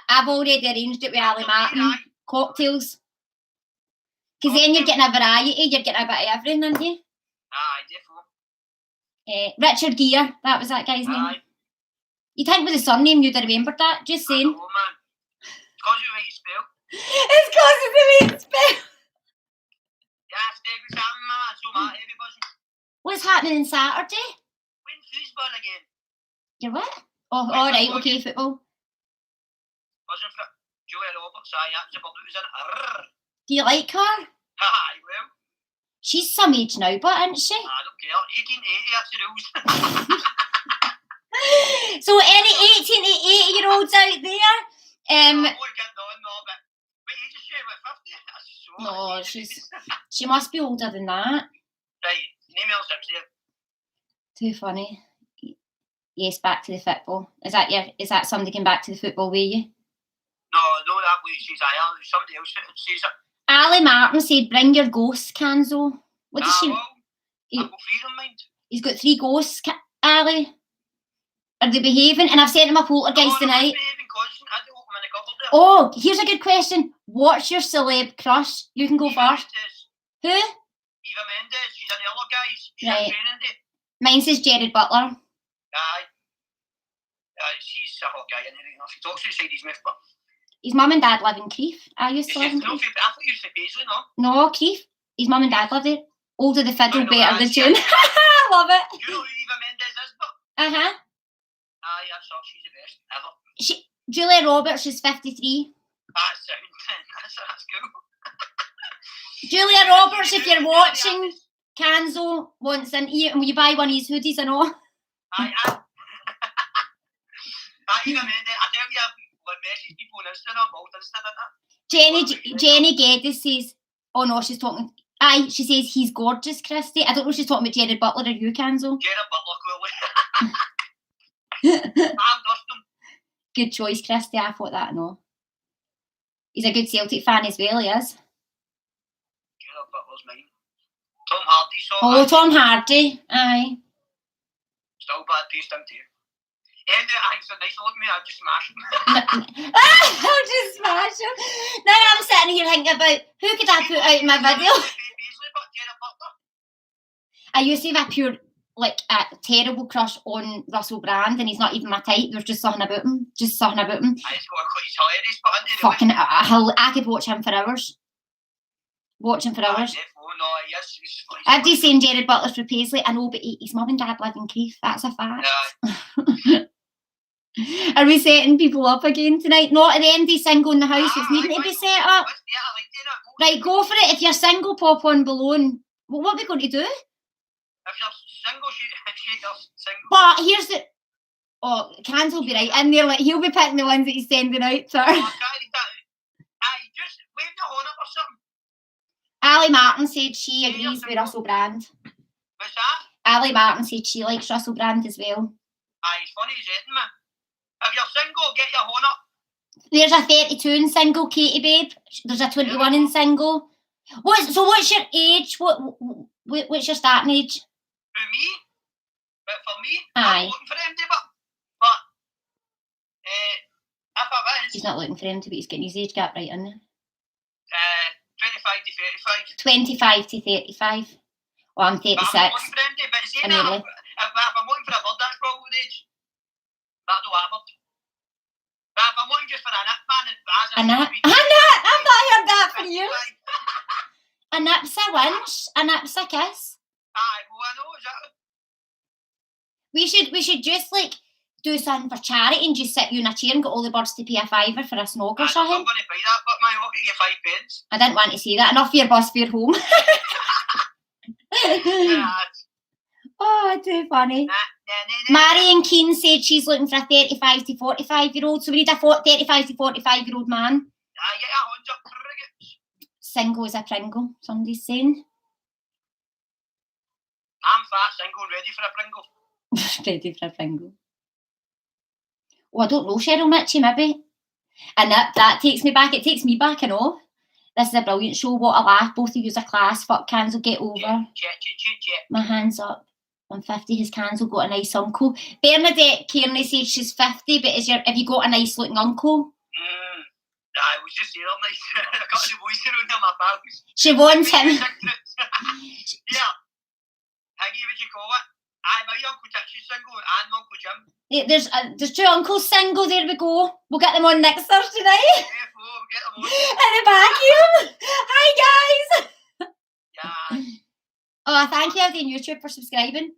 I've already arranged it with Ali Martin. Cocktails. Because then you're getting a variety. You're getting a bit of everything, aren't you? Aye, definitely. Richard Gere. That was that guy's name. You'd think with the surname you'd have remembered that. Just saying. I know, man. It's because of the way you spell. It's because of the way you spell. Yeah, stay with something, man. So mad, everybody. What's happening on Saturday? When football again. You're what? Oh, alright, okay, football. Wasn't for Julia Roberts, aye, that's about it was in it. Do you like her? Aye, well. She's some age now, but isn't she? I don't care. 1880, that's the rules. So any 18 to 80-year-olds out there? No, she must be older than that. Right, name else there. Too funny. Yes, back to the football. Is that somebody getting back to the football with you? No, that way she's somebody else says it. Ali Martin said, "Bring your ghosts, Canzo." What does she? Well, I've got 3 in mind. He's got 3 ghosts, Ali. Are they behaving? And I've sent him a poltergeist tonight. Oh, here's a good question. What's your celeb crush? You can go first. Who? Eva Mendes. She's an other guys. She's right. Training day. Mine says Jared Butler. Aye. She's a hot guy in there enough. He talks outside his mouth, but... His mum and dad live in Crieff. I used to live in Crieff. I thought you used to Paisley, no? No, Crieff. His mum and dad live there. Older the fiddle, better the tune. I love it. You know who Eva Mendes is, but... Uh-huh. Aye, that's her. She's the best ever. Julia Roberts is 53. That's cool. Julia Roberts, if you're watching, Canzo wants an ear, and will you buy one of his hoodies and all? Aye. Eva Mendes, I tell you, what message people on Instagram, old Instagram. Jenny Geddes says, oh no, she's talking. Aye, she says he's gorgeous, Christy. I don't know if she's talking about Jared Butler or you, Canzo. Jared Butler, clearly. I'll dust him. Good choice, Christy. I thought that, no. He's a good Celtic fan as well, he is. Jared Butler's mine. Tom Hardy, so. Oh, Tom Hardy, aye. Still bad taste, him too. And I think it's a nice look at me, I'll just smash him. I'll just smash him. Now I'm sitting here thinking about who could I put out in my video? I used to have a pure, like, a terrible crush on Russell Brand, and he's not even my type. There's just something about him. He's hilarious, but fucking, I could watch him for hours. I've just seen Jared Butler for Paisley. I know, but his mum and dad live in Crieff. That's a fact. Are we setting people up again tonight? Not at the MD single in the house. It's needing to be set up. Right, go for it. If you're single, pop on below. And what are we going to do? If you're single, you're single. But here's the... Oh, Canzo will be right in there. Like, he'll be picking the ones that he's sending out to her. Just wave your horn up or something. Ali Martin said she agrees with Russell Brand. What's that? Ali Martin said she likes Russell Brand as well. Aye, he's funny as anything, man. If you're single, get your horn up. There's a 32 in single, Katie babe. There's a 21 in single. What's your age? What's your starting age? For me? But for me, aye. I'm looking for MD, but if I was... He's not looking for MD, but he's getting his age gap right in there. 25 to 35. 25 to 35. Oh, I'm 36. But I'm looking for MD, but see, if I'm looking for a bird, that's probably the age. That don't happen. But if I'm looking just for a nip, man, a nip? I've not heard that from you. A nip's a winch, a nip's a kiss. Aye, well, I know, exactly. We should just, like, do something for charity and just sit you in a chair and get all the birds to pay a fiver for a snog or something. I'm going to buy that, but man, I'll get you 5 pence. I didn't want to say that. Enough for your bus fare home. Oh, too funny. Marion Keane said she's looking for a 35 to 45-year-old, so we need a 35 to 45-year-old man. Get your horns up. Single as a Pringle, somebody's saying. I'm fat, single, ready for a Pringle. Ready for a Pringle. Oh, I don't know, Cheryl Mitchie, maybe. And that takes me back. It takes me back, I know. This is a brilliant show. What a laugh. Both of you are class. Fuck Canzo, get over. My hands up. I'm 50. Has Canzo got a nice uncle? Bernadette Kearney says she's 50, but have you got a nice looking uncle? I was just here nice. I got the voice around my pals. Siobhan Tim. Yeah. Higgy, what you call it? My Uncle Titchy's single and Uncle Jim. Yeah, there's two uncles single. There we go. We'll get them on next Thursday night. We'll get them on. In the vacuum. Hi guys. Yeah. Oh, thank you everyone on YouTube for subscribing.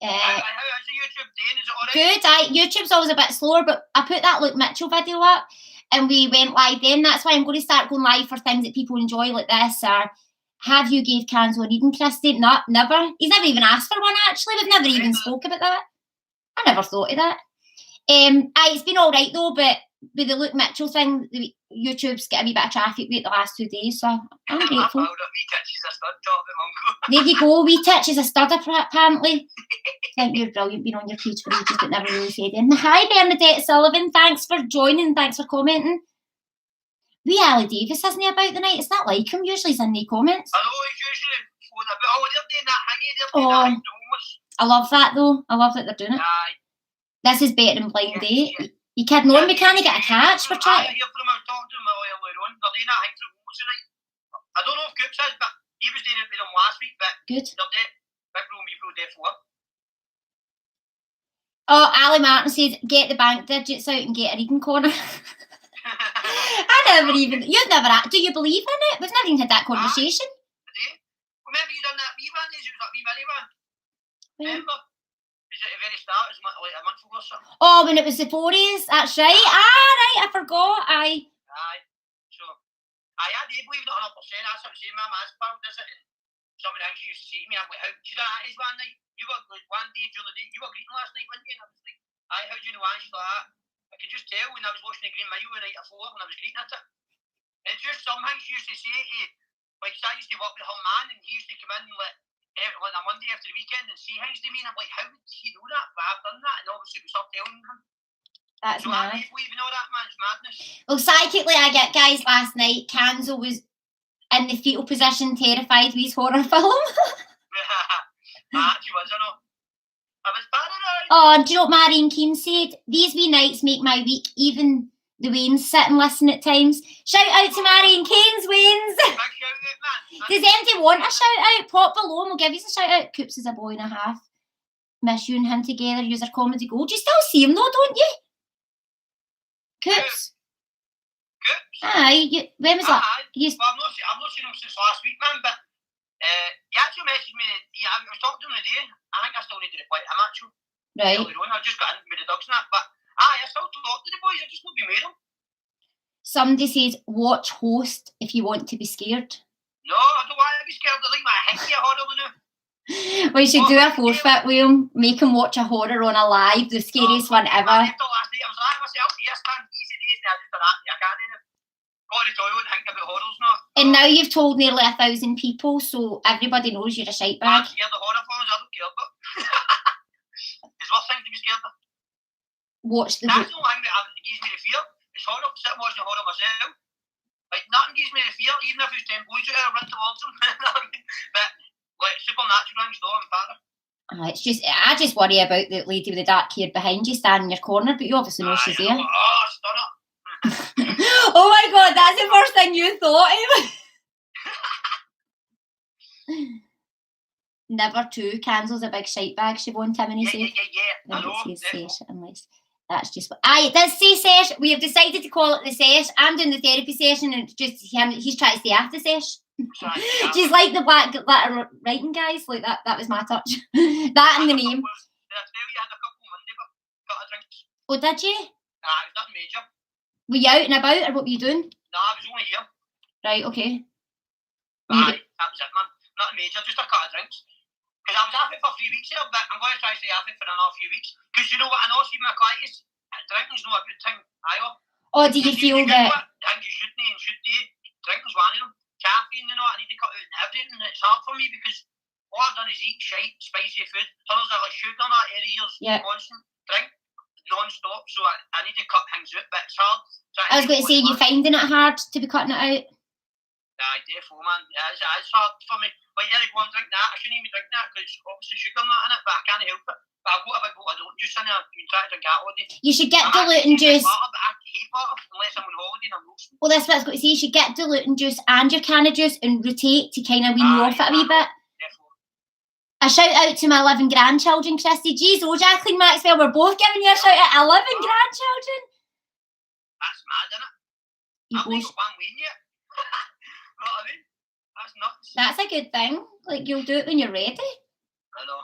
How's the YouTube doing? Is it alright? Good. YouTube's always a bit slower, but I put that Luke Mitchell video up and we went live then. That's why I'm going to start going live for things that people enjoy like this, or have you gave Canzo and Christy? Not, never. He's never even asked for one actually. We've never even spoke about that. I never thought of that. It's been alright though, but with the Luke Mitchell thing, YouTube's get a wee bit of traffic with the last 2 days, so I'm grateful. There you go, wee Titch is a stud apparently. I think you're brilliant being on your page for ages but never really said anything. Hi Bernadette Sullivan, thanks for joining, thanks for commenting. Wee Ali Davis isn't he about the night? It's not like him, usually he's in the comments. I know he's usually phone about, they're doing that hangy, I love that though, I love that they're doing it. This is better than Blind Date. You kidding on? We can't get a catch for chat. I hear from him, I was talking to him earlier on. They're doing that thing through Wolves tonight. I don't know if Coops is, but he was doing it with them last week. But good. They're dead. Big Bro, me Bro, dead for. Oh, Ali Martin says, get the bank digits out and get a reading corner. You've never, do you believe in it? We've never even had that conversation. Remember you done that wee one? It was that wee Millie one. Remember? Is it the very start? It was like a month ago or something. Oh, when it was the 40s, that's right. Right, I forgot. Aye. So, I do believe it 100%. That's what I'm saying. My man's pal does it, and somebody else used to say to me, I'm like, how do you know that is one night? You were like one day during the day. You were greeting last night, weren't you? And I was like, aye, how do you know that? She's like that. I could just tell when I was watching the Green Mile the night before when I was greeting at it. It's just some things she used to say to, like, I used to work with her man, and he used to come in and like a Monday after the weekend and see things to me, and I'm like, how would he know that? But I've done that, and obviously it was her telling him. That's so mad. I don't believe in all that, man. It's madness. Well, psychically, I get guys last night. Canzo was in the fetal position, terrified with his horror film. She was, I know. I was paranoid. Oh, do you know what Marion Keane said? These wee nights make my week, even the Waynes sit and listen at times. Shout out to Marion Kane's Waynes. Big shout out, man. Does anybody want a shout out? Pop below and we'll give you a shout out. Coops is a boy and a half. Miss you and him together. Use comedy gold. You still see him though, don't you? Coops. Aye. When was that? Well, I've not seen him since last week, man. But he actually messaged me. I was talking to him today. I think I still need to reply to him actually. Right. I just got in with the dogs and that, but I still talk to the boys. I just not be made them. Somebody says, watch Host if you want to be scared. No, I don't want to be scared. I like my hickey horror now. We should do a forfeit with him. Make him watch a horror on a live, the scariest one ever. I left last night. I was like myself, yes man, easy days now. I just done that. I can't even go to the toilet and think about horrors now. And now you've told nearly 1,000 people, so everybody knows you're a shite bag. I'm scared of horror films. I don't care, but it's worth things to be scared of. Watch the. That's the only thing that gives me the fear. It's horror. Sitting watching horror myself. Like nothing gives me the fear, even if it's 10 boys out there run towards them. But like supernatural things, though, I'm better. It's just, I just worry about the lady with the dark hair behind you standing in your corner, but you obviously know she's there. Oh, stunner. Oh my god, that's the first thing you thought of. Never to. Canzo's a big shite bag, Siobhan Timony said. Yeah. I know. Sesh, unless that's just what. Aye, it does say Sesh. We have decided to call it the Sesh. I'm doing the therapy session and it's just him. He's trying to stay after Sesh. Just like the black letter writing guys, like that was my touch. That and the name. Did I tell you I had a couple Monday, but got a drink? Oh, did you? Nah, it was nothing major. Were you out and about, or what were you doing? Nah, I was only here. Right, okay. Aye, that was it, man. Nothing major, just a couple of drinks. Because I was off it for 3 weeks here, but I'm going to try to stay off it for another few weeks. Because you know what, I know, see my colitis, drinking's not a good thing either. Oh, do you feel that? I think you shouldn't eat. Drinking's one of them. Caffeine, you know, I need to cut out everything, and it's hard for me because all I've done is eat shite, spicy food. Others are like sugar in that areas, constant drink. non-stop, so I need to cut things out, but it's hard. I was going to say, you finding it hard to be cutting it out? Yeah, definitely, man. It's hard for me. Like, yeah, go and drink that. I shouldn't even drink that because it's obviously sugar and that in it, but I can't help it. But I've got a big bottle of oat juice in there. You can try to drink that all day. You should get diluting juice. Butter, but I hate butter unless I'm on holiday and I'm roasting. Well, that's what I was going to say. You should get diluting juice and your can of juice and rotate to kind of wean you off it a wee bit. A shout out to my 11 grandchildren, Christy. Jeez, Jacqueline Maxwell, we're both giving you a shout out. 11 grandchildren. That's mad, isn't it? I've only got one wean yet. You know what I mean? That's nuts. That's a good thing. Like, you'll do it when you're ready. I know.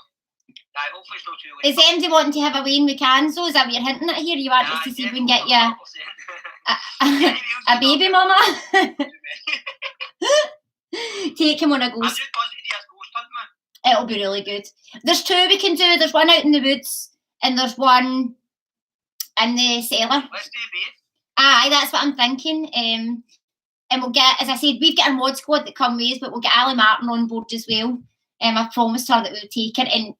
Aye, hopefully it's not too late. Is anybody wanting to have a wean with Canzo? Is that what you're hinting at here? You want us to see if we can get you a baby mama? Take him on a ghost. It'll be really good. There's two we can do. There's one out in the woods and there's one in the cellar. Let's do both. Aye, that's what I'm thinking. And we'll get, as I said, we've got a mod squad that come with us, but we'll get Ali Martin on board as well. I promised her that we would take her, and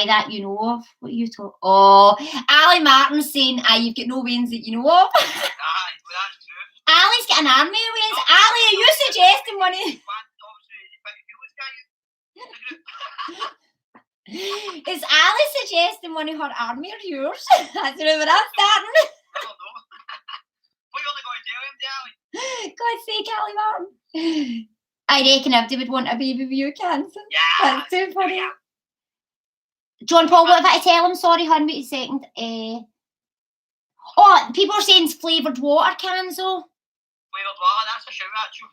that you know of. What are you talking? Oh, Ali Martin's saying, you've got no wins that you know of. Aye, that's true. Ali's got an army of wins. Ali, are you suggesting one of... Is Ali suggesting one of her army or yours? That's where I'm starting. I don't know. What are you only going to tell him, Ali? God's sake, Ali Martin. I reckon if they would want a baby with you, Cancer. Yeah. That's too funny. Yeah. John Paul, what if I tell him? Sorry, hon, wait a second. People are saying it's flavoured water, Canzo. Flavoured water, that's a shout actually.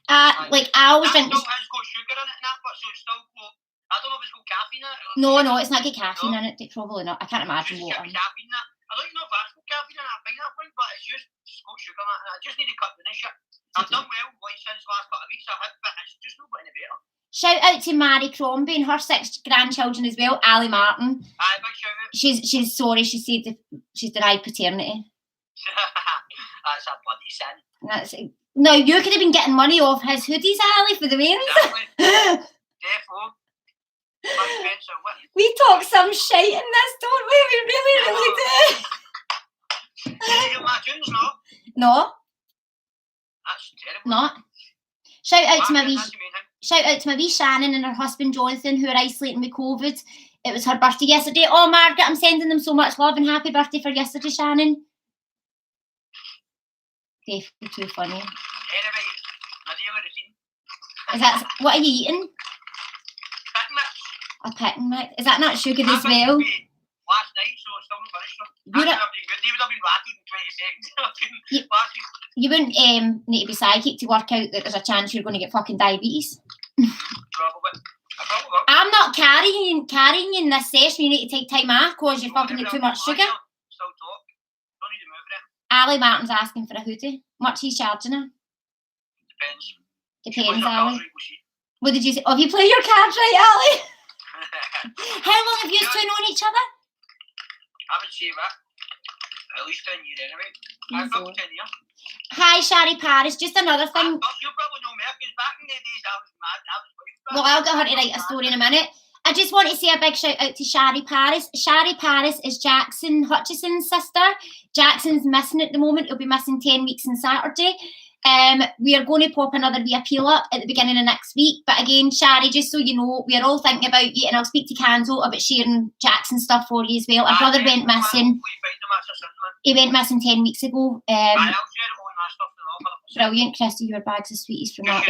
Like I always drink. It still has got sugar in it and that, but so it's still got. I don't know if it's got caffeine in it. No, it's not got caffeine in it. Probably not. I can't imagine water. Caffeine in it. I don't even know if that's got caffeine in it. I find that point, but it's just got sugar in it. I just need to cut the shit. I've done well, like since the last couple of weeks. But it's just not getting better. Shout out to Mary Crombie and her 6 grandchildren as well. Ali Martin. Aye, big shout out. She's sorry. She said that she's denied paternity. That's a bloody sin. No, you could have been getting money off his hoodies, Ali, for the wearings. Exactly. Defo. We talk some shite in this, don't we? We really do. Did you get my tunes, no? No. That's terrible. Not. Shout out to my wee Shannon and her husband Jonathan, who are isolating with COVID. It was her birthday yesterday. Oh, Margaret, I'm sending them so much love and happy birthday for yesterday, Shannon. Definitely too funny. Anyway, my daily routine. Is that what are you eating? Picking mix. A picking mix. Is that not sugar as well? Last night, so it's still not finished. They would have been rattled in 20 seconds. You wouldn't need to be psychic to work out that there's a chance you're going to get fucking diabetes. Probably. I'm not carrying in this session. You need to take time off because you're fucking get too much sugar. Still talk. Don't need to move it. Ali Martin's asking for a hoodie. Much he's charging her? Depends, Ali. What did you say? Oh, have you played your cards right, Ali? How long have you two known each other? I would say that. At least 10 years anyway. I've got 10 years. Hi, Shari Paris. Just another thing. You'll probably know me because back in the days I was mad. Well, I'll get her to write a story in a minute. I just want to say a big shout out to Shari Paris. Shari Paris is Jackson Hutchison's sister. Jackson's missing at the moment. He'll be missing 10 weeks on Saturday. We are going to pop another wee appeal up at the beginning of next week. But again, Shari, just so you know, we are all thinking about you, and I'll speak to Canzo about sharing Jackson stuff for you as well. Our brother went missing. He went missing 10 weeks ago. Brilliant, Christy, your bags of sweeties from that.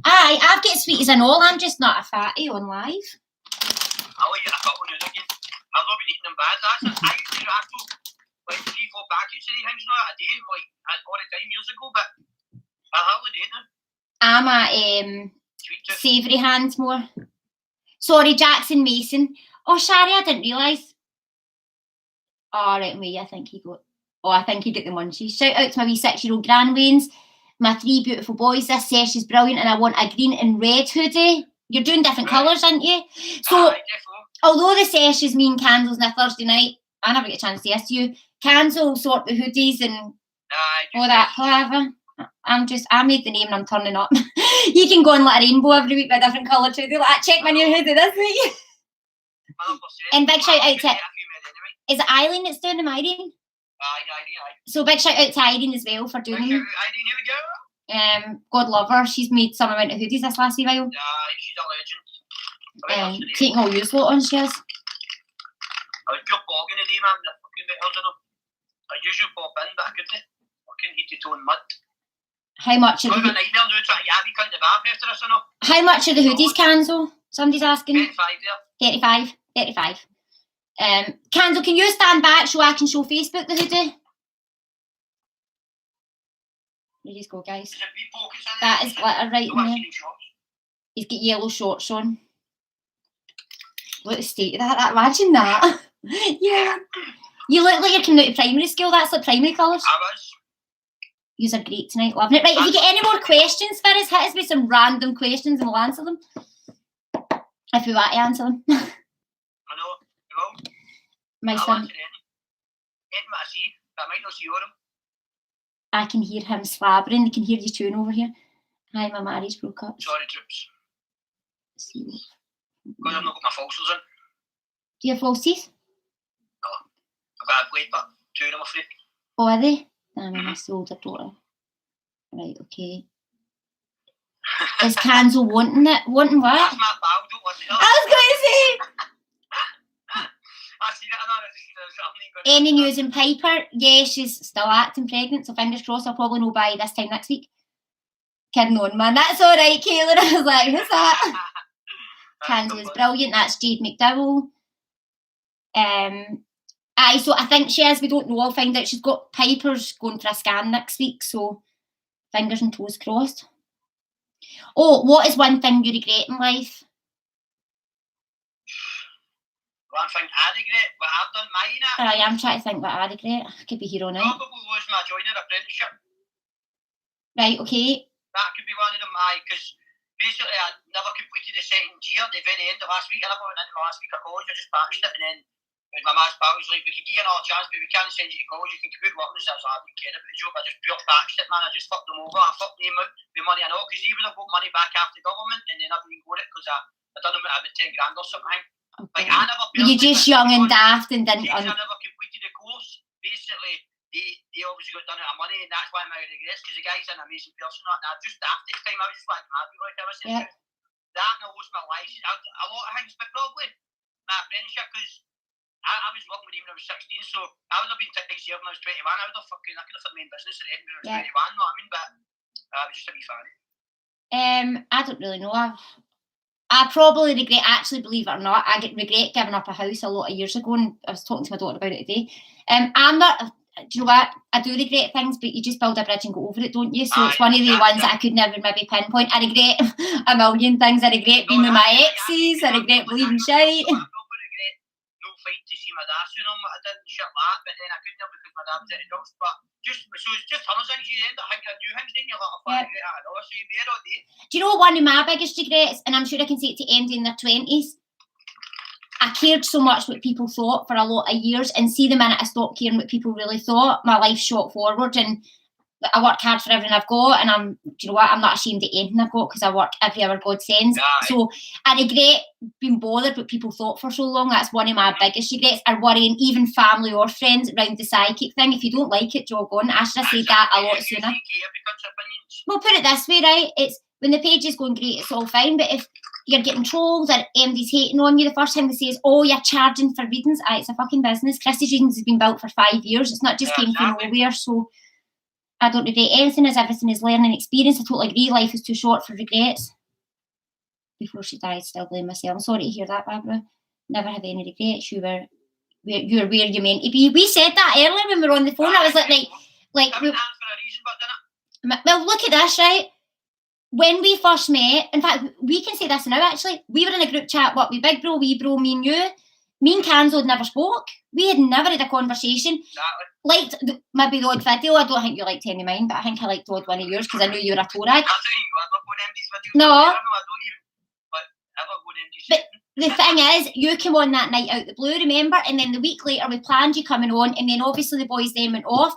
Aye, I've got sweeties and all. I'm just not a fatty on live. I'll eat a couple now again. I've not been eating them bad. I used to rattle like 3-4 packets of these things now a day, like all the time years ago, but I hardly do now. I'm a savoury hands more. Sorry, Jackson Mason. Oh, Shari, I didn't realise. Oh, right, wait, I think he got the munchies. Shout out to my wee 6-year-old grandwains, my 3 beautiful boys. This Sesh is brilliant, and I want a green and red hoodie. You're doing different colours, aren't you? So, although the Sesh is me and Canzo's on a Thursday night, I never get a chance to ask you. Canzo will sort the hoodies and all that clever. I made the name and I'm turning up. You can go and let a rainbow every week with a different colour too. Like, check my new hoodie this week. And big shout out to Is it Eileen that's doing them, Irene? Aye. So big shout out to Irene as well for doing Big them. shout out, Irene, here we go. God love her. She's made some amount of hoodies this last wee while. She's a legend. Taking all use lot on, she is. I was pure bogging the day, man. The fucking bit I usually pop in, but I couldn't. Fucking heat to toe in mud. How much are I'm the a nightmare now trying to yabby cut the bath after this or not. How much are the hoodies, Canzo? Somebody's asking. 35 there. 35. Canzo, can you stand back so I can show Facebook the hoodie? There you go, guys. Is it wee pockets in That there? is glitter right in No, I've there. seen shorts. He's got yellow shorts on. Look at the state of that. Imagine that. Yeah. You look like you're coming out of primary school. That's like primary colours. I was. Yous are great tonight. Loving it. Right, if you get any more questions for us, hit us with some random questions and we'll answer them. If we want to answer them. I know. You will. My I'll son, answer anything that I see, but I might not see all of them. I can hear him slabbering. They can hear you chewing over here. Hi, my marriage broke up. Sorry, troops. See. Because I've not got my falsers in. Do you have false teeth? I've got a plate, but 2 of them are free. Oh, are they? Damn, I must older daughter. Right, okay. Is Canzo wanting it? Wanting what? That's my pal, don't want it. I was going to say! I see that and I Any news in Piper? Yeah, she's still acting pregnant, so fingers crossed I'll probably know by this time next week. Kidding on, man. That's alright, Kaylin. I was like, who's that? Canzo is brilliant. That's Jade McDowell. Aye, so I think she is. We don't know. I'll find out. She's got Piper's going for a scan next week, so fingers and toes crossed. Oh, what is one thing you regret in life? One thing I regret, what I've done mine at. I am trying to think what I regret. I could be here all night. Probably losing my joiner apprenticeship. Right, okay. That could be one of them, because basically I never completed the second year, the very end of last week. I never went into my last week of college, I just patched it, and then my maths pal was like, we could give you another chance, but we can't send you to college, you can keep working. So I was like, I didn't care about the job, I just pure patched it, man. I just fucked them over, I fucked them out with money I know, because they would have got money back after the government, and they never even got it, because I done them at about 10 grand or something. Okay. Like, I never You're just young and daft and didn't... I never completed the course. Basically, they obviously got done out of money, and that's why my regrets, because the guy's an amazing person, and I just daft at the time, I was just like, mad, like I was saying. Yeah. That and I lost my license, a lot of things, but probably my apprenticeship, because I was working with him when I was 16, so I would have been taking serving when I was 21. I would have fucking, I could have had my own business at the end when I was 21, know what I mean? But I was just a wee fan. I don't really know. I probably regret, actually, believe it or not, I regret giving up a house a lot of years ago, and I was talking to my daughter about it today. I'm not, do you know what, I do regret things, but you just build a bridge and go over it, don't you? So it's one of the ones that I could never maybe pinpoint. I regret a million things. I regret being with my exes, I regret believing shite. I probably regret no fight to see my dad soon on what I did and shit like that, but then I couldn't have because my dad was at the dogs. But just, so it's just tons of things you end up thinking of new things, then you're like, I fucking regret that, so you're there all day. Do you know what one of my biggest regrets, and I'm sure I can say it to anybody in their 20s, I cared so much what people thought for a lot of years, and see the minute I stopped caring what people really thought, my life shot forward, and I work hard for everything I've got, and do you know what, I'm not ashamed of anything I've got because I work every hour God sends. So I regret being bothered what people thought for so long. That's one of my biggest regrets, or worrying even family or friends around the psychic thing. If you don't like it, jog on. I should have said that a lot sooner. Well, put it this way, right? It's when the page is going great, it's all fine, but if you're getting trolls or MD's hating on you, the first thing they say is, oh, you're charging for readings. It's a fucking business. Christy's Readings has been built for 5 years. It's not just came from nowhere, so I don't regret anything, as everything is learning experience. I totally agree, life is too short for regrets. Before she died, still blame myself. I'm sorry to hear that, Barbara. Never have any regrets. You're where you're meant to be. We said that earlier when we were on the phone. I was like, well, look at this, right? When we first met, in fact, we can say this now, actually. We were in a group chat, with Big Bro, Wee Bro, me and you. Me and Canzo had never spoke. We had never had a conversation. Liked maybe the odd video. I don't think you liked any of mine, but I think I liked the odd one of yours because I knew you were a Torag. No. But the thing is, you came on that night out the blue, remember? And then the week later, we planned you coming on, and then obviously the boys then went off.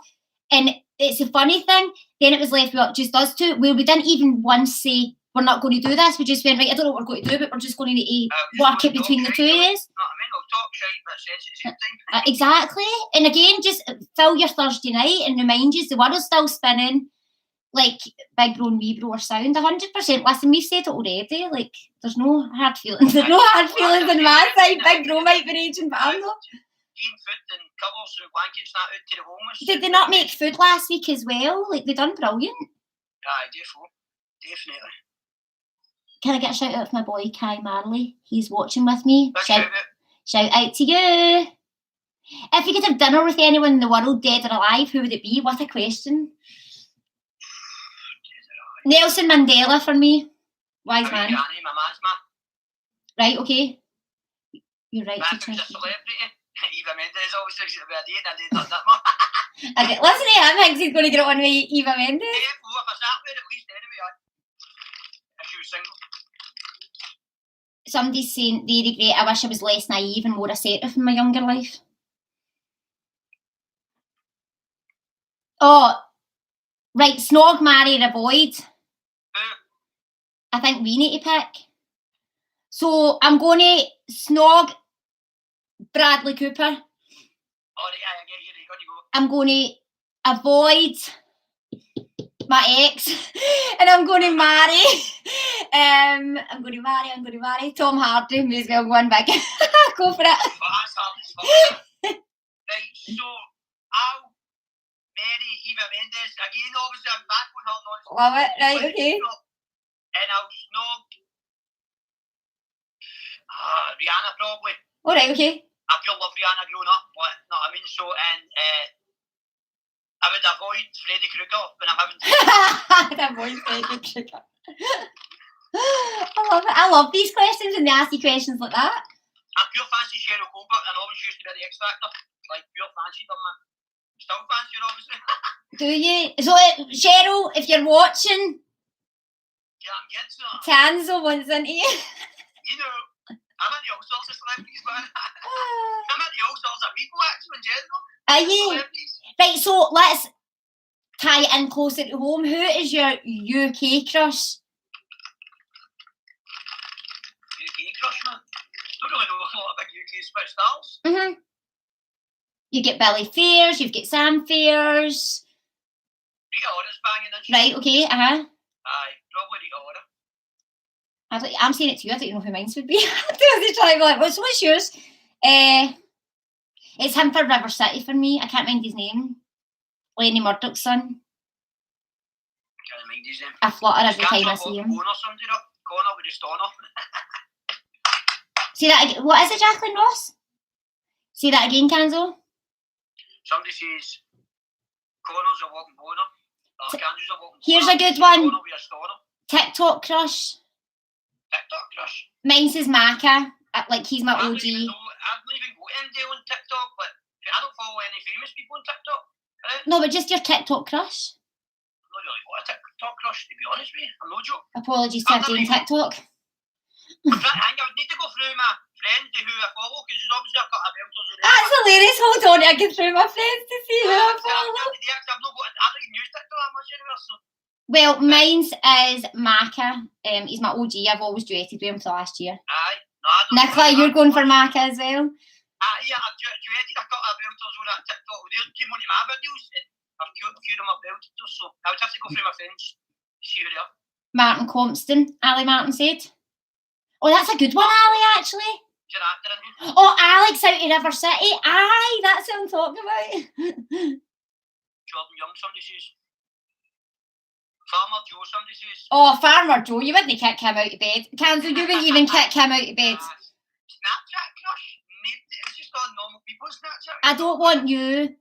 And it's a funny thing. Then it was left with just us two, where we didn't even once say, we're not going to do this. We just went, right, I don't know what we're going to do, but we're just going to work it between the two of us. talk shite but sense at the same time. Exactly. And again, just fill your Thursday night and remind you the world's still spinning. Like big bro and wee bro are sound 100%. Listen, we've said it already. Like there's no hard feelings. There's no hard feelings on my side. Big bro might be raging, but I'm not. Food and covers and blankets that out to the homeless. Did they not make food last week as well? Like they done brilliant. Aye, definitely. Can I get a shout out to my boy Kai Marley? He's watching with me. Shout out to you. If you could have dinner with anyone in the world, dead or alive, who would it be? What a question. Nelson Mandela for me. Wise man. Granny, my man's man. Right, okay. You're right. If he was a celebrity, Eva Mendes obviously should be a date. I did not that much. Listen to him, thinks he's going to get it on with Eva Mendes. Yeah, well, if I sat with at least anyway, if she was single. Somebody's saying they regret, I wish I was less naive and more assertive in my younger life. Oh, right, snog, marry, or avoid. I think we need to pick. So I'm going to snog Bradley Cooper. Alright, I get you. On you go. I'm going to avoid my ex, and I'm going to marry. I'm going to marry Tom Hardy. May as well go on big. Go for it. Well, that's hard. Right, so I'll marry Eva Mendes again. Obviously, I'm back on her nonsense. Love it. Right, okay. And I'll snog Rihanna probably. All right, okay. I pure love Rihanna growing up, but no, I mean so. And I would avoid Freddy Krueger when I'm having. I'd avoid Freddy Krueger. I love it. I love these questions and they ask you questions like that. I pure fancy Cheryl Colbert and always used to be the X Factor. Like pure fancy them, man. Still fancy her, obviously. Do you? So, Cheryl, if you're watching, yeah, I'm getting to that. Canzo wants into you. You know, I'm into all sorts of celebrities, man. I'm into all sorts of people, actually, in general. Are you? Right, so let's tie it in closer to home. Who is your UK crush? UK crush, man. Don't really know a lot about UK Switch stars. Mm-hmm. You get Billy Fairs, you've got Sam Fairs. Rita Ora's banging in. Right, okay, Aye, probably Rita Ora. I'm saying it to you, I don't know who mine would be. I was trying to be like, what's yours? It's him for River City for me. I can't mind his name. Lenny Murdoch's son. Can't mind his name. I flutter every time I see him. Connor with the stoner. See that again? What is it, Jacqueline Ross? See that again, Canzo? Somebody says Connor's a walking boner. Canzo's a walking boner. Here's a good one. Connor with a stoner. TikTok crush. TikTok crush. Mine says Maka. Like he's my OG. I don't even go MD on TikTok, but I don't follow any famous people on TikTok. No, but just your TikTok crush. I'm not really got a TikTok crush, to be honest with you. I'm no joke. Apologies to everyone TikTok. I think I would need to go through my friends who I follow, because there's obviously a couple of belters on there. That's hilarious. Hold on, I get through my friends to see who I follow. I don't even use TikTok that much anywhere, so. Well, mine's is Maka. He's my OG. I've always duetted with him for the last year. Aye. No, I don't. Nicola, you're going for Maka as well? Yeah, I've duetted a couple of belters on that TikTok. They came on to my videos, and I've queued a few of them up belters, so I would have to go through my friends to see who they are. Martin Compston, Ali Martin said. Oh, that's a good one, Ali, actually. Is an actor in here? Oh, Alex out in River City. Aye, that's what I'm talking about. Jordan Young, somebody says. Farmer Joe, somebody says. Oh, Farmer Joe, you wouldn't kick him out of bed. Canzo, you wouldn't even kick him out of bed. Snapchat crush? Maybe it's just on normal people's Snapchat. I don't want you.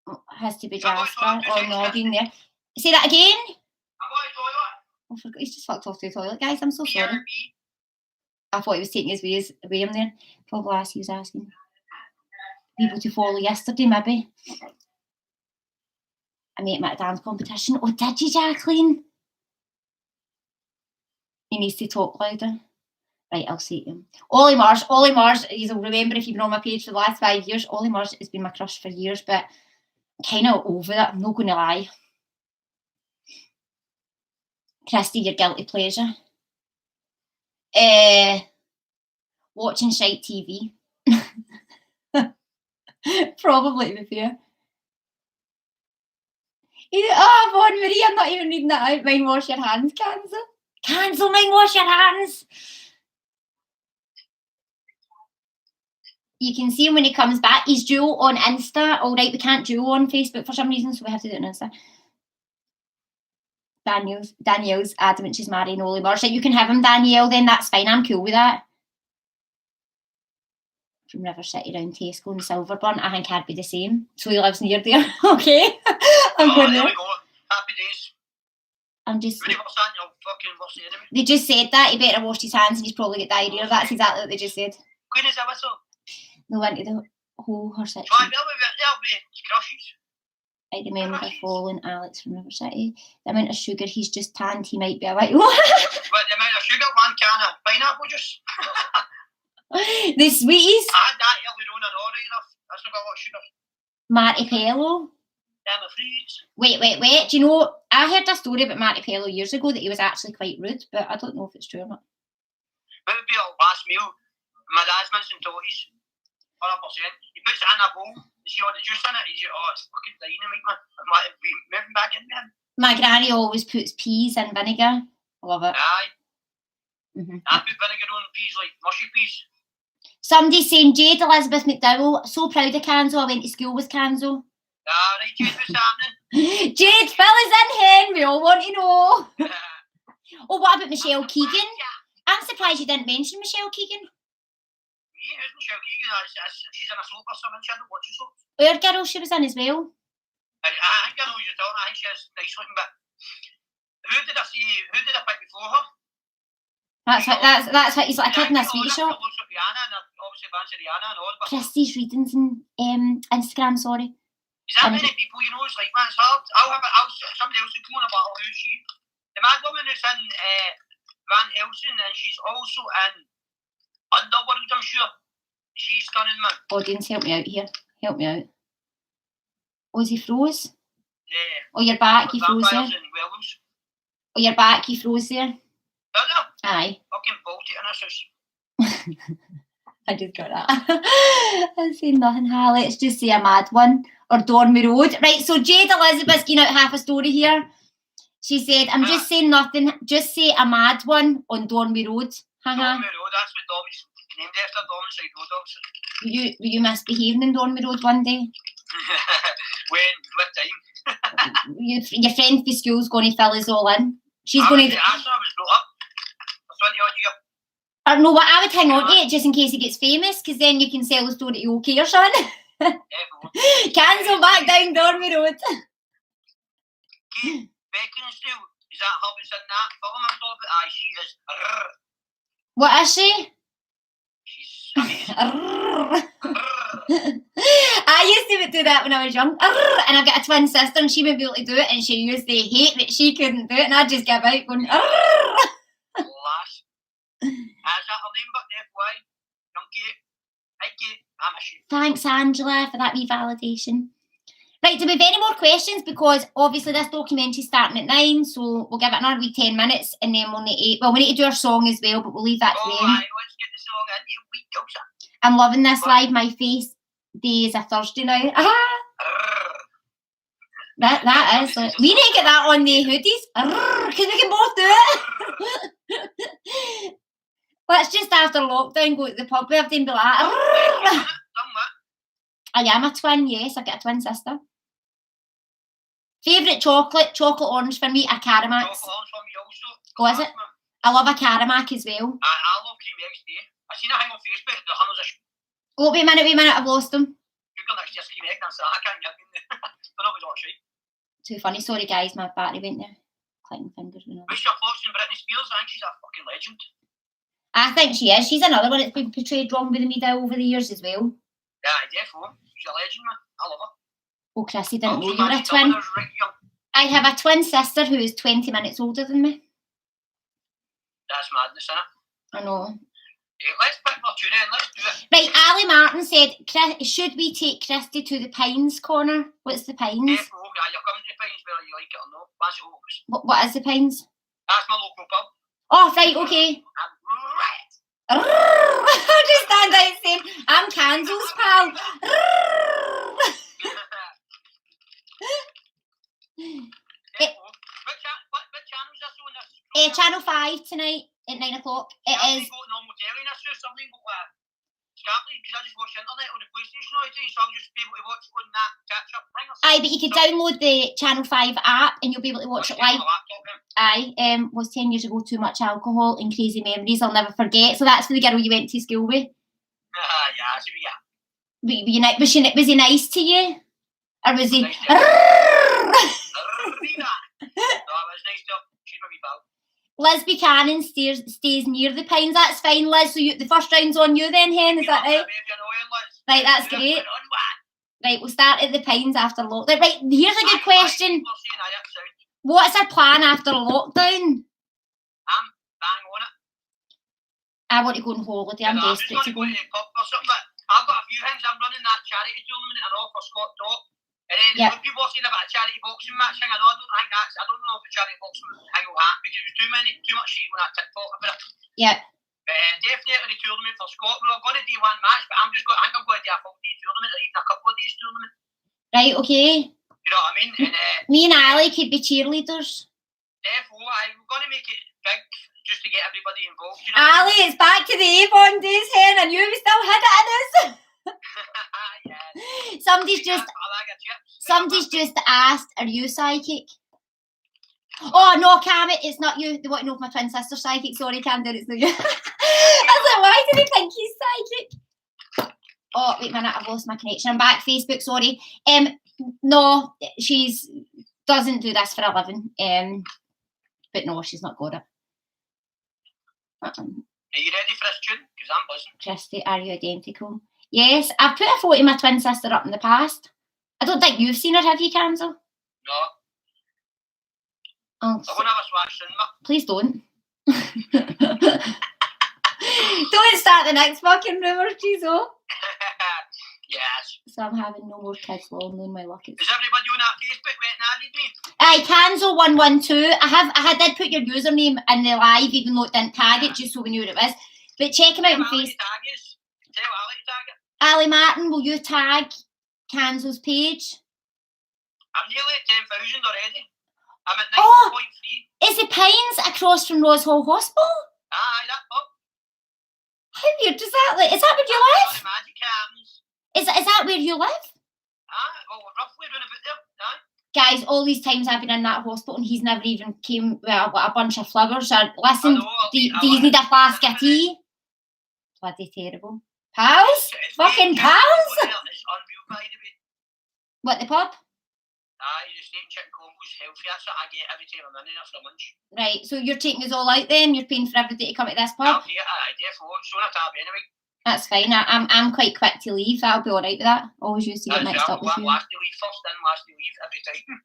Oh, it has to be Jasper or Nodin there. Say that again. I'm going to the toilet. Oh, forgot. He's just fucked off to the toilet, guys. I'm so sorry. I thought he was taking his way in there. Probably as he was asking people to follow yesterday, maybe. I met him at a dance competition. Oh, did you, Jacqueline? He needs to talk louder. Right, I'll say to him. Ollie Mars, you'll remember if you've been on my page for the last 5 years, Ollie Mars has been my crush for years, but I'm kind of over it, I'm not going to lie. Christy, your guilty pleasure. Watching shite TV. Probably, to be fair. Oh, Von Marie, I'm not even reading that out. Mind wash your hands, Canzo. Canzo, mind wash your hands. You can see him when he comes back. He's dual on Insta. All right, we can't dual on Facebook for some reason, so we have to do it on Insta. Danielle's adamant she's marrying Ollie Murray. You can have him, Danielle, then that's fine. I'm cool with that. From River City round Tesco and Silverburn, I think I'd be the same. So he lives near there. Okay. I'm going there. We go. Happy days. I'm just. Anyway. They just said that he better wash his hands and he's probably got diarrhea. That's exactly what they just said. Queen is a whistle. They went to the whole her section. There'll be crushes. I remember following Alex from River City. The amount of sugar he's just tanned, he might be a white. But the amount of sugar, 1 can of pineapple juice. The sweeties. I had that earlier on already enough. That's not got a lot of sugar. Martipello. Damn freeze. Wait. Do you know, I heard a story about Martipello years ago that he was actually quite rude, but I don't know if it's true or not. What would be our last meal? My dad's mince and toties. 100%. He puts it in a bowl. You see all the juice in it? He's like, oh, it's fucking dynamite, man. I'm like, we're moving back in there. My granny always puts peas in vinegar. I love it. Aye. Mm-hmm. I put vinegar on peas like mushy peas. Somebody's saying Jade Elizabeth McDowell, so proud of Canzo. I went to school with Canzo. Right, Jade, what's happening? Jade, fill us in, hen. We all want to know. Oh, what about Michelle Keegan? I'm surprised you didn't mention Michelle Keegan. Me? Who's Michelle Keegan? She's in a soap or something. She hadn't watched a soap. Our girl she was in as well. I think I know who you're talking. I think she's nice looking, but who did I pick before her? That's what he's like a kid in a sweet shop. Christy's readings in Instagram, sorry. Is that many people, you know, it's like, man, it's hard. Somebody else will come on about who's she. The mad woman is in Van Helsing, and she's also in Underworld, I'm sure. She's stunning, man. Audience, help me out here. Help me out. Oh, is he froze? Yeah. Oh, you're back, he froze there. Oh, you're back, he froze there. Aye. Fucking bolted in this house. I just got that. I say nothing, let's just say a mad one. Or Dormy Road. Right, so Jade Elizabeth's giving out half a story here. She said, I'm just saying nothing, just say a mad one on Dormy Road. Dormy Road, that's what Dormy's named after, Dormyside Road also. Were you misbehaving in Dormy Road one day? What time? Your friend for school's going to fill us all in. She's going to... I was brought up for 20 odd years. I don't know what I would hang on to it just in case he gets famous, because then you can sell the story to OK or something. Cancel back down Dormy Road. Beaconsfield, is that how it's in that film I'm talking about? Aye, she is. What is she? She's amazing. I used to do that when I was young. And I've got a twin sister and she would be able to do it, and she used to hate that she couldn't do it, and I'd just give out going Lass. Is that her name, but FY? Young Kate. Hi Kate, I'm a shit. Thanks, Angela, for that wee validation. Right, do we have any more questions? Because obviously this documentary's starting at 9, so we'll give it another wee 10 minutes, and then we'll need to, we need to do our song as well, but we'll leave that to them. Aye, let's get the song in here. We go, sir. I'm loving this live. My face day is a Thursday now. That is. We need to get that on the hoodies. Because we can both do it. Let's just after lockdown go to the pub with them and be like, I am a twin, yes. I've got a twin sister. Favourite chocolate orange for me, a Caramac. Chocolate orange for me also. Oh, is it? I love a Caramac as well. I love cream eggs too. I seen a thing on Facebook, the hundreds of Oh, wait a minute, I've lost them. You're going to just cream egg, that's that. I can't get them. But not with all shit. Too funny, sorry guys, my battery went there. Clicking fingers. What's your thoughts on Britney Spears? I think she's a fucking legend. I think she is. She's another one that's been portrayed wrong with the media over the years as well. Yeah, definitely. She's a legend, man. I love her. Oh, Chrissy, didn't know you were a twin. I have a twin sister who is 20 minutes older than me. That's madness, isn't it? I know. Let's pick my tune in, let's do it. Right, Ali Martin said, should we take Christy to the Pines corner? What's the Pines? Definitely, you're coming to the Pines whether you like it or not. That's it always. What is the Pines? That's my local pub. Oh, right, okay. I'll just stand out saying, I'm Canzo's pal. What channel is this on this? Channel 5 tonight at 9 o'clock. It is. Got normal telly in this house. I've got Scarlet because I just watch internet on the PlayStation all the time, so I'll just be able to watch on that catch up thing. Aye, but you can download the Channel 5 app and you'll be able to watch it live. Aye, was 10 years ago, too much alcohol and crazy memories I'll never forget. So that's for the girl you went to school with. Yeah, so Was he nice to you? Or was he? No, it was nice to. She's my wee pal. Liz Buchanan stays near the Pines. That's fine, Liz. So the first round's on you then, Hen, is that right? Right, that's great. Right, we'll start at the Pines after lockdown. Right, here's a good question. What's our plan after lockdown? I'm bang on it. I want to go on holiday. I'm desperate to go. I'm just going to pub or something, but I've got a few things. I'm running that charity tournament and all for Scott Top. And then when people are saying about a charity boxing match thing, I don't know if the charity boxing thing will happen because there's too much shit on that TikTok about it. Yeah. But definitely the tournament for Scott. We're going to do one match, but I think I'm going to do a full day tournament or even a couple of days tournament. Right, okay. You know what I mean? And, me and Ali could be cheerleaders. Therefore, we're going to make it big just to get everybody involved. You know? Ali, it's back to the Avon days, Hen. I knew we still had it in us. Yeah. Somebody's just asked, are you psychic? Oh no, Cam, it's not you. They want to know if my twin sister's psychic. Sorry, Cam, it's not you. I was like, why do they think he's psychic? Oh, wait a minute, I've lost my connection. I'm back. Facebook, sorry. No, she's doesn't do this for a living. But no, she's not got it. Are you ready for this tune? Because I'm buzzing. Christy, are you identical? Yes, I've put a photo of my twin sister up in the past. I don't think you've seen her, have you, Canzo? No. Oh, I won't have a swatch soon, but... Please don't. Don't start the next fucking rumour, jeez, oh. Yes. So I'm having no more kids, long known my luck. Is everybody on that Facebook waiting to add me? Canzo112. I did put your username in the live, even though it didn't tag it, just so we knew what it was. But check him out on Facebook. Tell Ali to tag it. Ali Martin, will you tag Canzo's page? I'm nearly at 10,000 already. I'm at 9.3. Is the Pines across from Rose Hall Hospital? Aye, that pub. How weird is that? Like, is that where you live? Magic happens. Is that where you live? Aye, well, we're roughly around about there. Aye. Guys, all these times I've been in that hospital and he's never even came with a bunch of flowers. Listen, do you need a flask of tea? Bloody terrible. Pals? Fucking pals? It's unreal, by the way. What, the pub? Aye, the steak chicken combo's healthy. That's what I get every time I'm in there for lunch. Right, so you're taking us all out then? You're paying for everybody to come to this pub? Aye, therefore, it's on a tab anyway. That's fine. I'm quite quick to leave. I'll be alright with that. Always used to get mixed up with you. Last to leave first in, last to leave every time.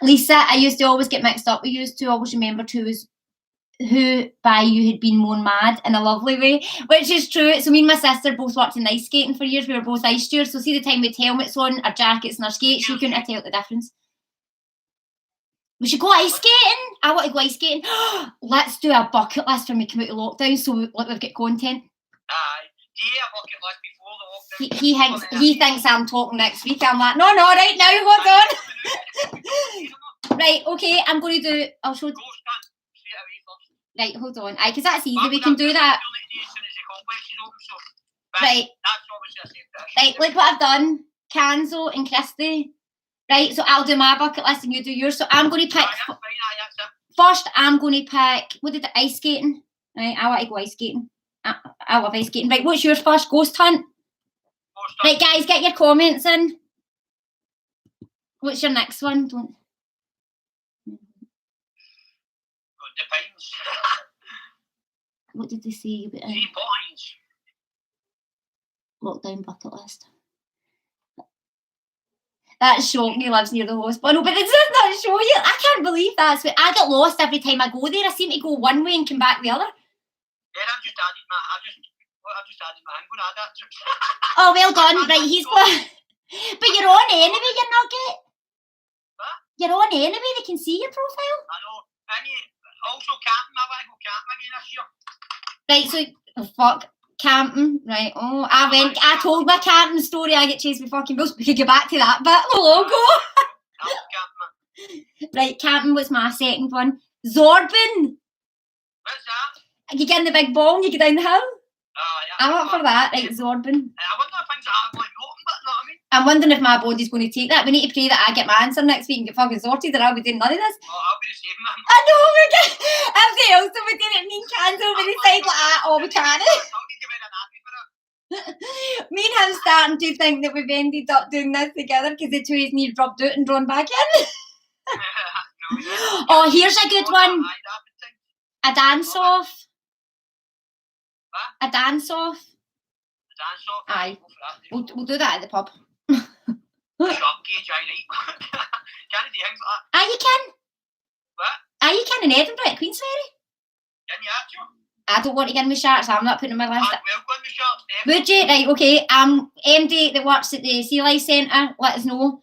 Lisa, I used to always get mixed up with you to always remember who by you had been mown mad in a lovely way, which is true. So me and my sister both worked in ice skating for years. We were both ice stewards. So see the time with helmets on, our jackets and our skates, you couldn't have tell the difference. We should go ice skating. I want to go ice skating. Let's do a bucket list when we come out of lockdown so we've got content. Aye. Yeah, a bucket list before the lockdown. He thinks I'm talking next week. I'm like, no, right now, hold on. Right, okay, I'm going to do, I'll show you. Right, hold on. Aye, because that's easy, we can do that. Right. Right, look what I've done. Canzo and Christy. Right, so I'll do my bucket list and you do yours. So I'm going to pick... First, I'm going to pick... What did the ice skating? Right, I want to go ice skating. I love ice skating. Right, what's yours first? Ghost hunt? Right, guys, get your comments in. What's your next one? Don't... Depends. What did they say about 3 points. Lockdown bucket list? That's shocking. He lives near the hospital, but it does not show you. I can't believe that's what I get lost every time I go there. I seem to go one way and come back the other. Yeah, I've just added my. I'm going to add that. Oh, well done. Right, he's going. But you're on anyway. You're not get. What? You're on anyway. They can see your profile. I know. And also camping. I want to go camping again this year. Right, so Oh, fuck. Camping, right? Oh, I told my camping story. I get chased with fucking bills. We could go back to that bit. Hello, go. Right, camping was my second one. Zorbing. What's that? You get in the big ball and you get down the hill. Yeah. I'm up for that. Right, Zorbing. I wonder if things are like open, but know what I mean? I'm wondering if my body's going to take that. We need to pray that I get my answer next week and get fucking sorted, or I'll be doing none of this. Oh, I'll be the same, man. I know, we're good. Everything else that we're doing it, me and Canzo over the side like that. Oh, we can't. Me and him starting to think that we've ended up doing this together because the two is need rubbed out and drawn back in. Oh, here's a good one. A dance off. A dance off. Aye. We'll do that at the pub. Aye, you can. What? Aye, you can in Edinburgh at Queensferry. Can you actually? I don't want to get in with sharks. I'm not putting in my list. Well, go in the sharks, Would you? Right, okay. MD that works at the Sea Life Centre, let us know.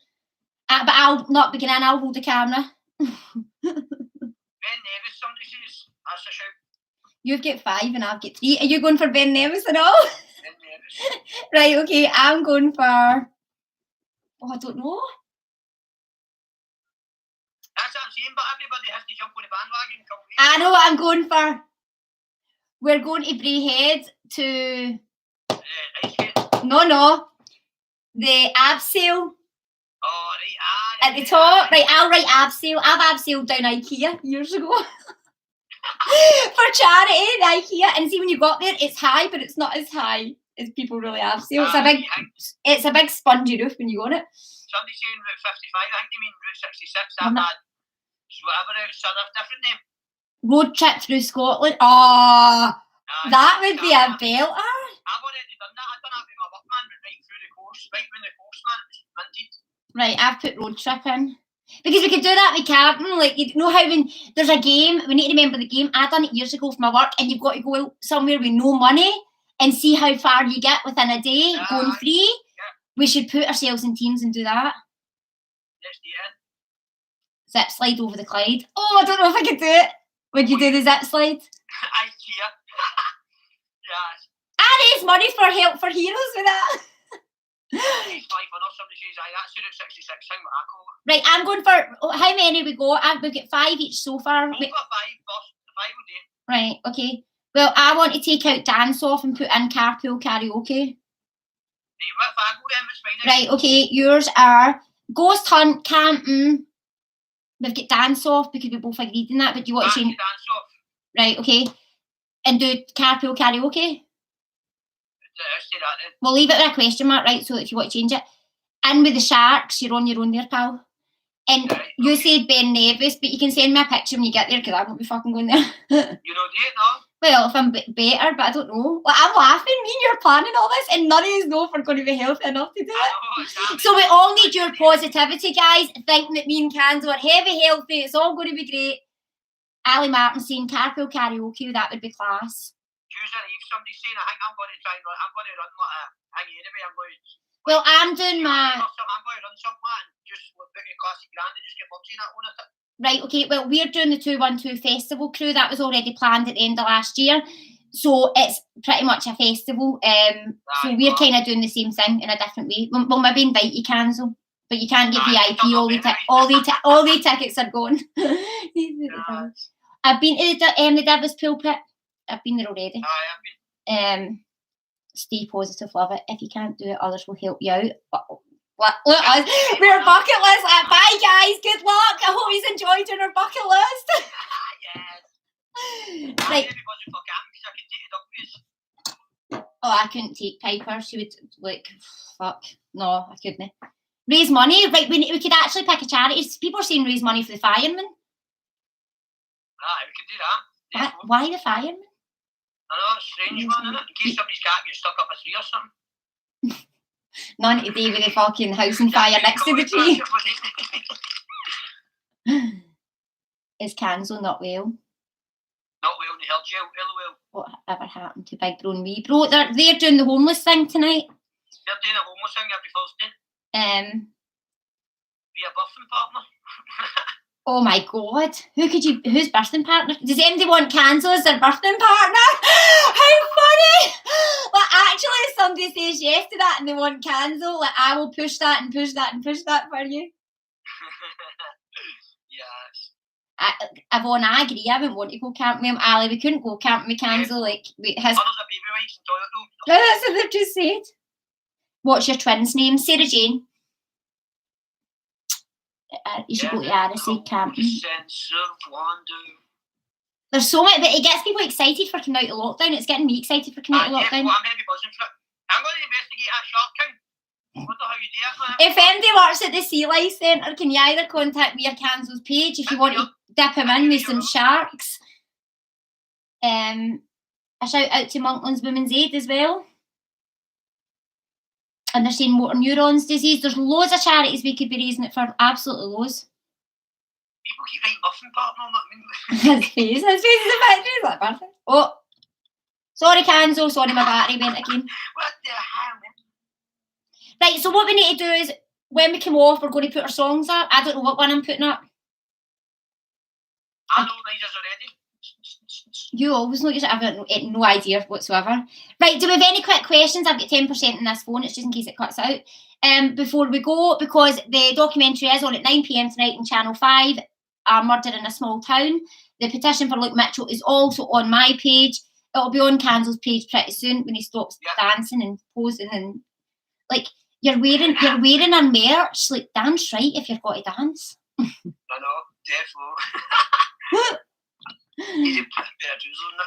But I'll not begin in. I'll hold the camera. Ben Nevis, somebody says. That's a shout. You've got 5 and I've got 3. Are you going for Ben Nevis and all? Ben Nevis. Right, okay. I'm going for... Oh, I don't know. That's what I'm saying, but everybody has to jump on the bandwagon. I know what I'm going for. We're going to Braehead to... Ice skate. No. The abseil. Oh, right. At the top. Right, I'll write abseil. I've abseiled down IKEA years ago. For charity in IKEA. And see, when you got there, it's high, but it's not as high as people really abseil. It's a big spongy roof when you go on it. Somebody saying Route 55. I think they mean Route 66. That bad. Whatever, it's a different name. Road trip through Scotland. Oh, that would be a belter. I've already done that. I've done that with my workman, right through the course, right when the course, man. It's minted. Right, I've put road trip in. Because we could do that with camping. Like, you know how when there's a game, we need to remember the game. I done it years ago for my work, and you've got to go out somewhere with no money and see how far you get within a day going free. Yeah. We should put ourselves in teams and do that. Yes, yeah. Zip slide over the Clyde. Oh, I don't know if I could do it. Would you do the zip slide? IKEA. Yes. I raise money for Help for Heroes with that. Right, I'm going for how many we go? We've got 5 each so far. Five will do. Right, okay. Well, I want to take out dance off and put in carpool karaoke. Right, okay. Yours are ghost hunt, camping. We've got dance off because we both agreed on that. But do you want to change? Dance off. Right, okay. And do carpool karaoke. We'll leave it with a question mark, right? So if you want to change it. And with the sharks, you're on your own there, pal. And right, you said Ben Nevis, but you can send me a picture when you get there because I won't be fucking going there. You know it, no? Well, if I'm better, but I don't know. Well, I'm laughing. Me and you're planning all this, and none of us know if we're going to be healthy enough to do it. Exactly. So we all need your positivity, guys. Thinking that me and Canzo are heavy healthy. It's all going to be great. Ali Martin saying carpool karaoke. That would be class. Tuesday Eve, somebody's saying I think I'm going to try. I'm going to run like a thing anyway. Well, I'm doing my... I'm going to run something and just book a classic grand and just get Bubsy and that on it. Right, okay, well, we're doing the 212 Festival crew. That was already planned at the end of last year. So it's pretty much a festival. So we're kind of doing the same thing in a different way. We'll maybe invite you, Canzo, but you can't get VIP. All the tickets are gone. I've been to the Davis Pulpit. I've been there already. Stay positive, love it. If you can't do it, others will help you out. Look at us. We're bucket list. Bye, guys. Good luck. I hope you enjoyed doing our bucket list. Yes. Right. Oh, I couldn't take Piper. She would, like, fuck. No, I couldn't. Raise money. Right, we could actually pick a charity. People are saying raise money for the firemen. We could do that. Why the firemen? I know, it's a strange one, isn't it? In case somebody's cat gets stuck up a tree or something. None today with the fucking house on fire next to the tree. Is Canzo not well? Not well in the hell jail, well. Whatever happened to Big Bro and Wee Bro? They're doing the homeless thing tonight. They're doing a homeless thing every Thursday. Be a birthing partner. Oh my god. Whose birthing partner? Does anybody want Canzo as their birthing partner? How funny somebody says yes to that and they want Canzo, like I will push that and push that and push that for you. Yes. Yvonne, I agree. I wouldn't want to go camping with him. Ali, we couldn't go camping with Canzo. Like his. Mothers are baby rights in toilet room. That's what they've just said. What's your twins' name? Sarah Jane. You should go to Aracy camping. Sense of wonder. There's so much, but it gets people excited for coming out of lockdown. It's getting me excited for coming out of lockdown. Well, I'm going to be buzzing for it. I'm going to investigate that shark king. I wonder how you do it, man. If anybody works at the Sea Life Centre, can you either contact me or Canzo's page if you want to dip him in with some sharks? A shout out to Monkland's Women's Aid as well. And they're saying motor neurons disease. There's loads of charities we could be raising it for. Absolutely loads. People keep writing muffin part and all that. His face is a bit like perfect. Oh, sorry Canzo, sorry my battery went again. What the hell, man? Right, so what we need to do is, when we come off, we're going to put our songs up. I don't know what one I'm putting up. I know these already. You always know, I've got no idea whatsoever. Right, do we have any quick questions? I've got 10% in this phone, it's just in case it cuts out. Before we go, because the documentary is on at 9 PM tonight on Channel 5, Murder in a Small Town. The petition for Luke Mitchell is also on my page. It'll be on Canzo's page pretty soon when he stops dancing and posing and like you're wearing a merch. Like dance right if you've got to dance. I know, definitely.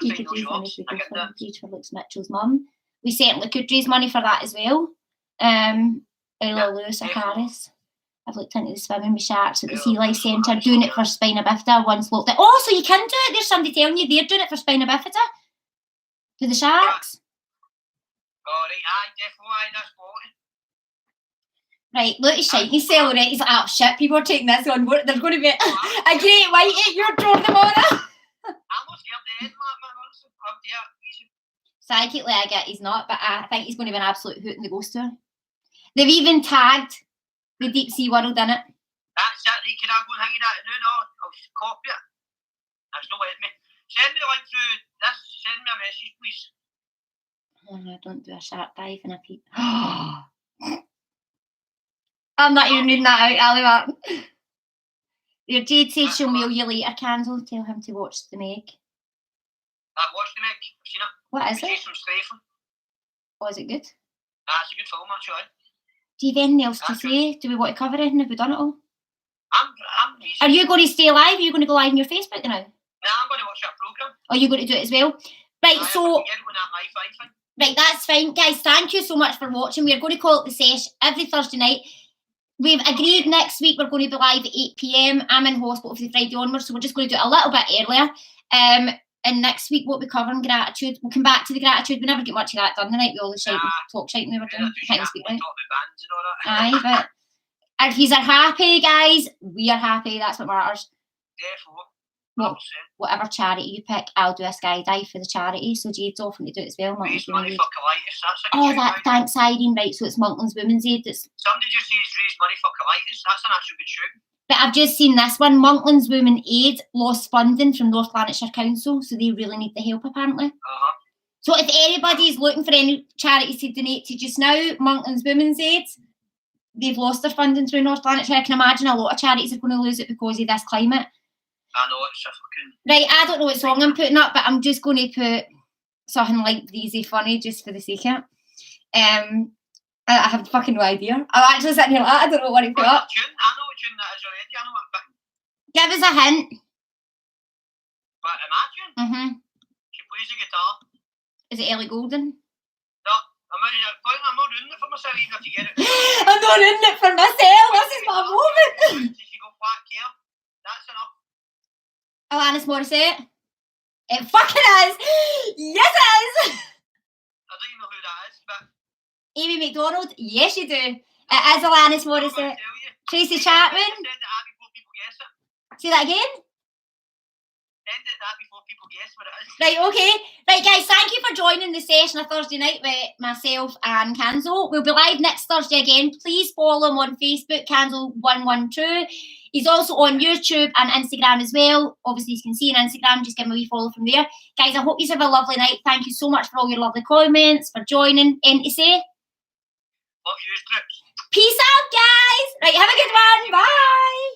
You could raise money for Luke Mitchell's mum. We certainly could raise money for that as well. Ella Lewis or Harris. I've looked into the swimming with sharks at the Sea Life Centre, doing it for spina bifida once looked at. Oh, so you can do it. There's somebody telling you they're doing it for spina bifida. For the sharks. Oh, right, definitely, that's quality. Right, look, he's shite. He's selling it. He's like, oh shit, people are taking this on. There's going to be a great white at your door tomorrow. I'm not scared of the end, man, honestly. Easy. Psychically, I get he's not, but I think he's going to be an absolute hoot in the ghost tour. They've even tagged the deep sea world in it. That's it, can I go and hang that now? No, I'll just copy it. That's not letting me. Send me the link through this, send me a message, please. Oh, no, don't do a shark dive and a peep. I'm not even reading that out, Ali Martin. Your Jade said she'll mail you later, Canzo. Tell him to watch The Meg. I've watched The Meg, I've seen it. What is it? Jason Statham. Oh, is it good? It's a good film, actually. Do you have anything else to say? Do we want to cover anything? Have we done it all? I'm easy. Are you going to stay live? Are you going to go live on your Facebook now? No, I'm going to watch that programme. Oh, you're going to do it as well? Right, right, that's fine. Guys, thank you so much for watching. We're going to call it The Sesh every Thursday night. We've agreed next week we're going to be live at 8 PM. I'm in hospital for the Friday onwards, so we're just going to do it a little bit earlier. And next week we'll be covering gratitude. We'll come back to the gratitude. We never get much of that done tonight. We all the talk shite we were doing. I can't speak right. Aye, but if you are happy, guys, we are happy. That's what matters. Whatever charity you pick, I'll do a skydive for the charity. So Jade's offering to do it as well. Raise money for colitis. Thanks, Irene. Right, so it's Monkland's Women's Aid. Somebody just says raise money for colitis. That's an actual good shoot. But I've just seen this one. Monkland's Women Aid lost funding from North Lanarkshire Council, so they really need the help apparently. So if anybody's looking for any charities to donate to just now, Monkland's Women's Aid, they've lost their funding through North Lanarkshire. I can imagine a lot of charities are going to lose it because of this climate. I know, it's a fucking... Right, I don't know what song I'm putting up, but I'm just going to put something like Easy Funny just for the sake of it. I have fucking no idea. I'm actually sitting here like, I don't know what to put up. I know what tune that is already. I know what bit. Give us a hint. But am I tune? She plays the guitar. Is it Ellie Goulding? No, I'm not ruining it for myself even if you get it. I'm not ruining it for myself. This is my moment. She got black hair. That's enough. Alanis Morissette. It fucking is. Yes, it is. I don't even know who that is, but... Amy McDonald. Yes, you do. It is Alanis Morissette. Tracy Chapman. Say that again. End it that before people guess what it is. Right, okay. Right, guys, thank you for joining the session a Thursday night with myself and Canzo. We'll be live next Thursday again. Please follow him on Facebook, Canzo112. He's also on YouTube and Instagram as well. Obviously, you can see on Instagram. Just give him a wee follow from there. Guys, I hope you have a lovely night. Thank you so much for all your lovely comments, for joining. And to say, Love you, strips. peace out, guys. Right, have a good one. Bye.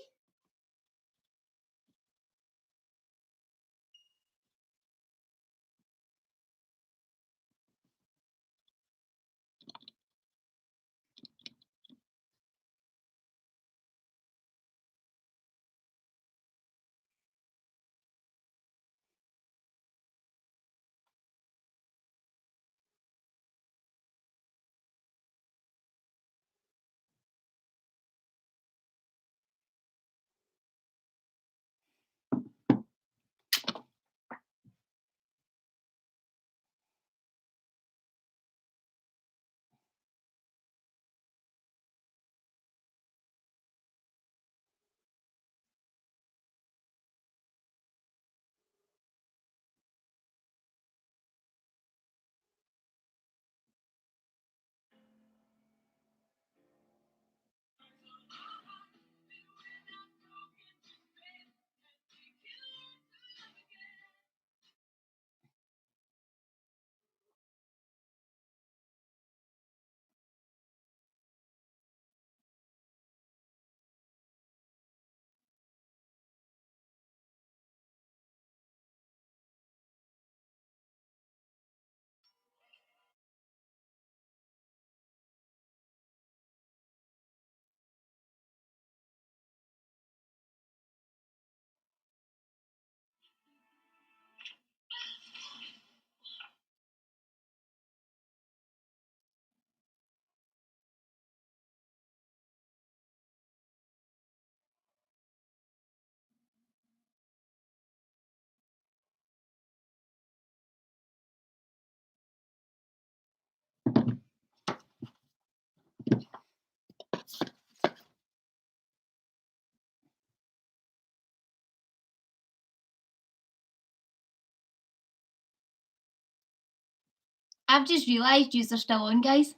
I've just realised yous are still on, guys.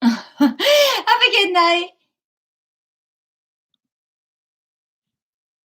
Have a good night.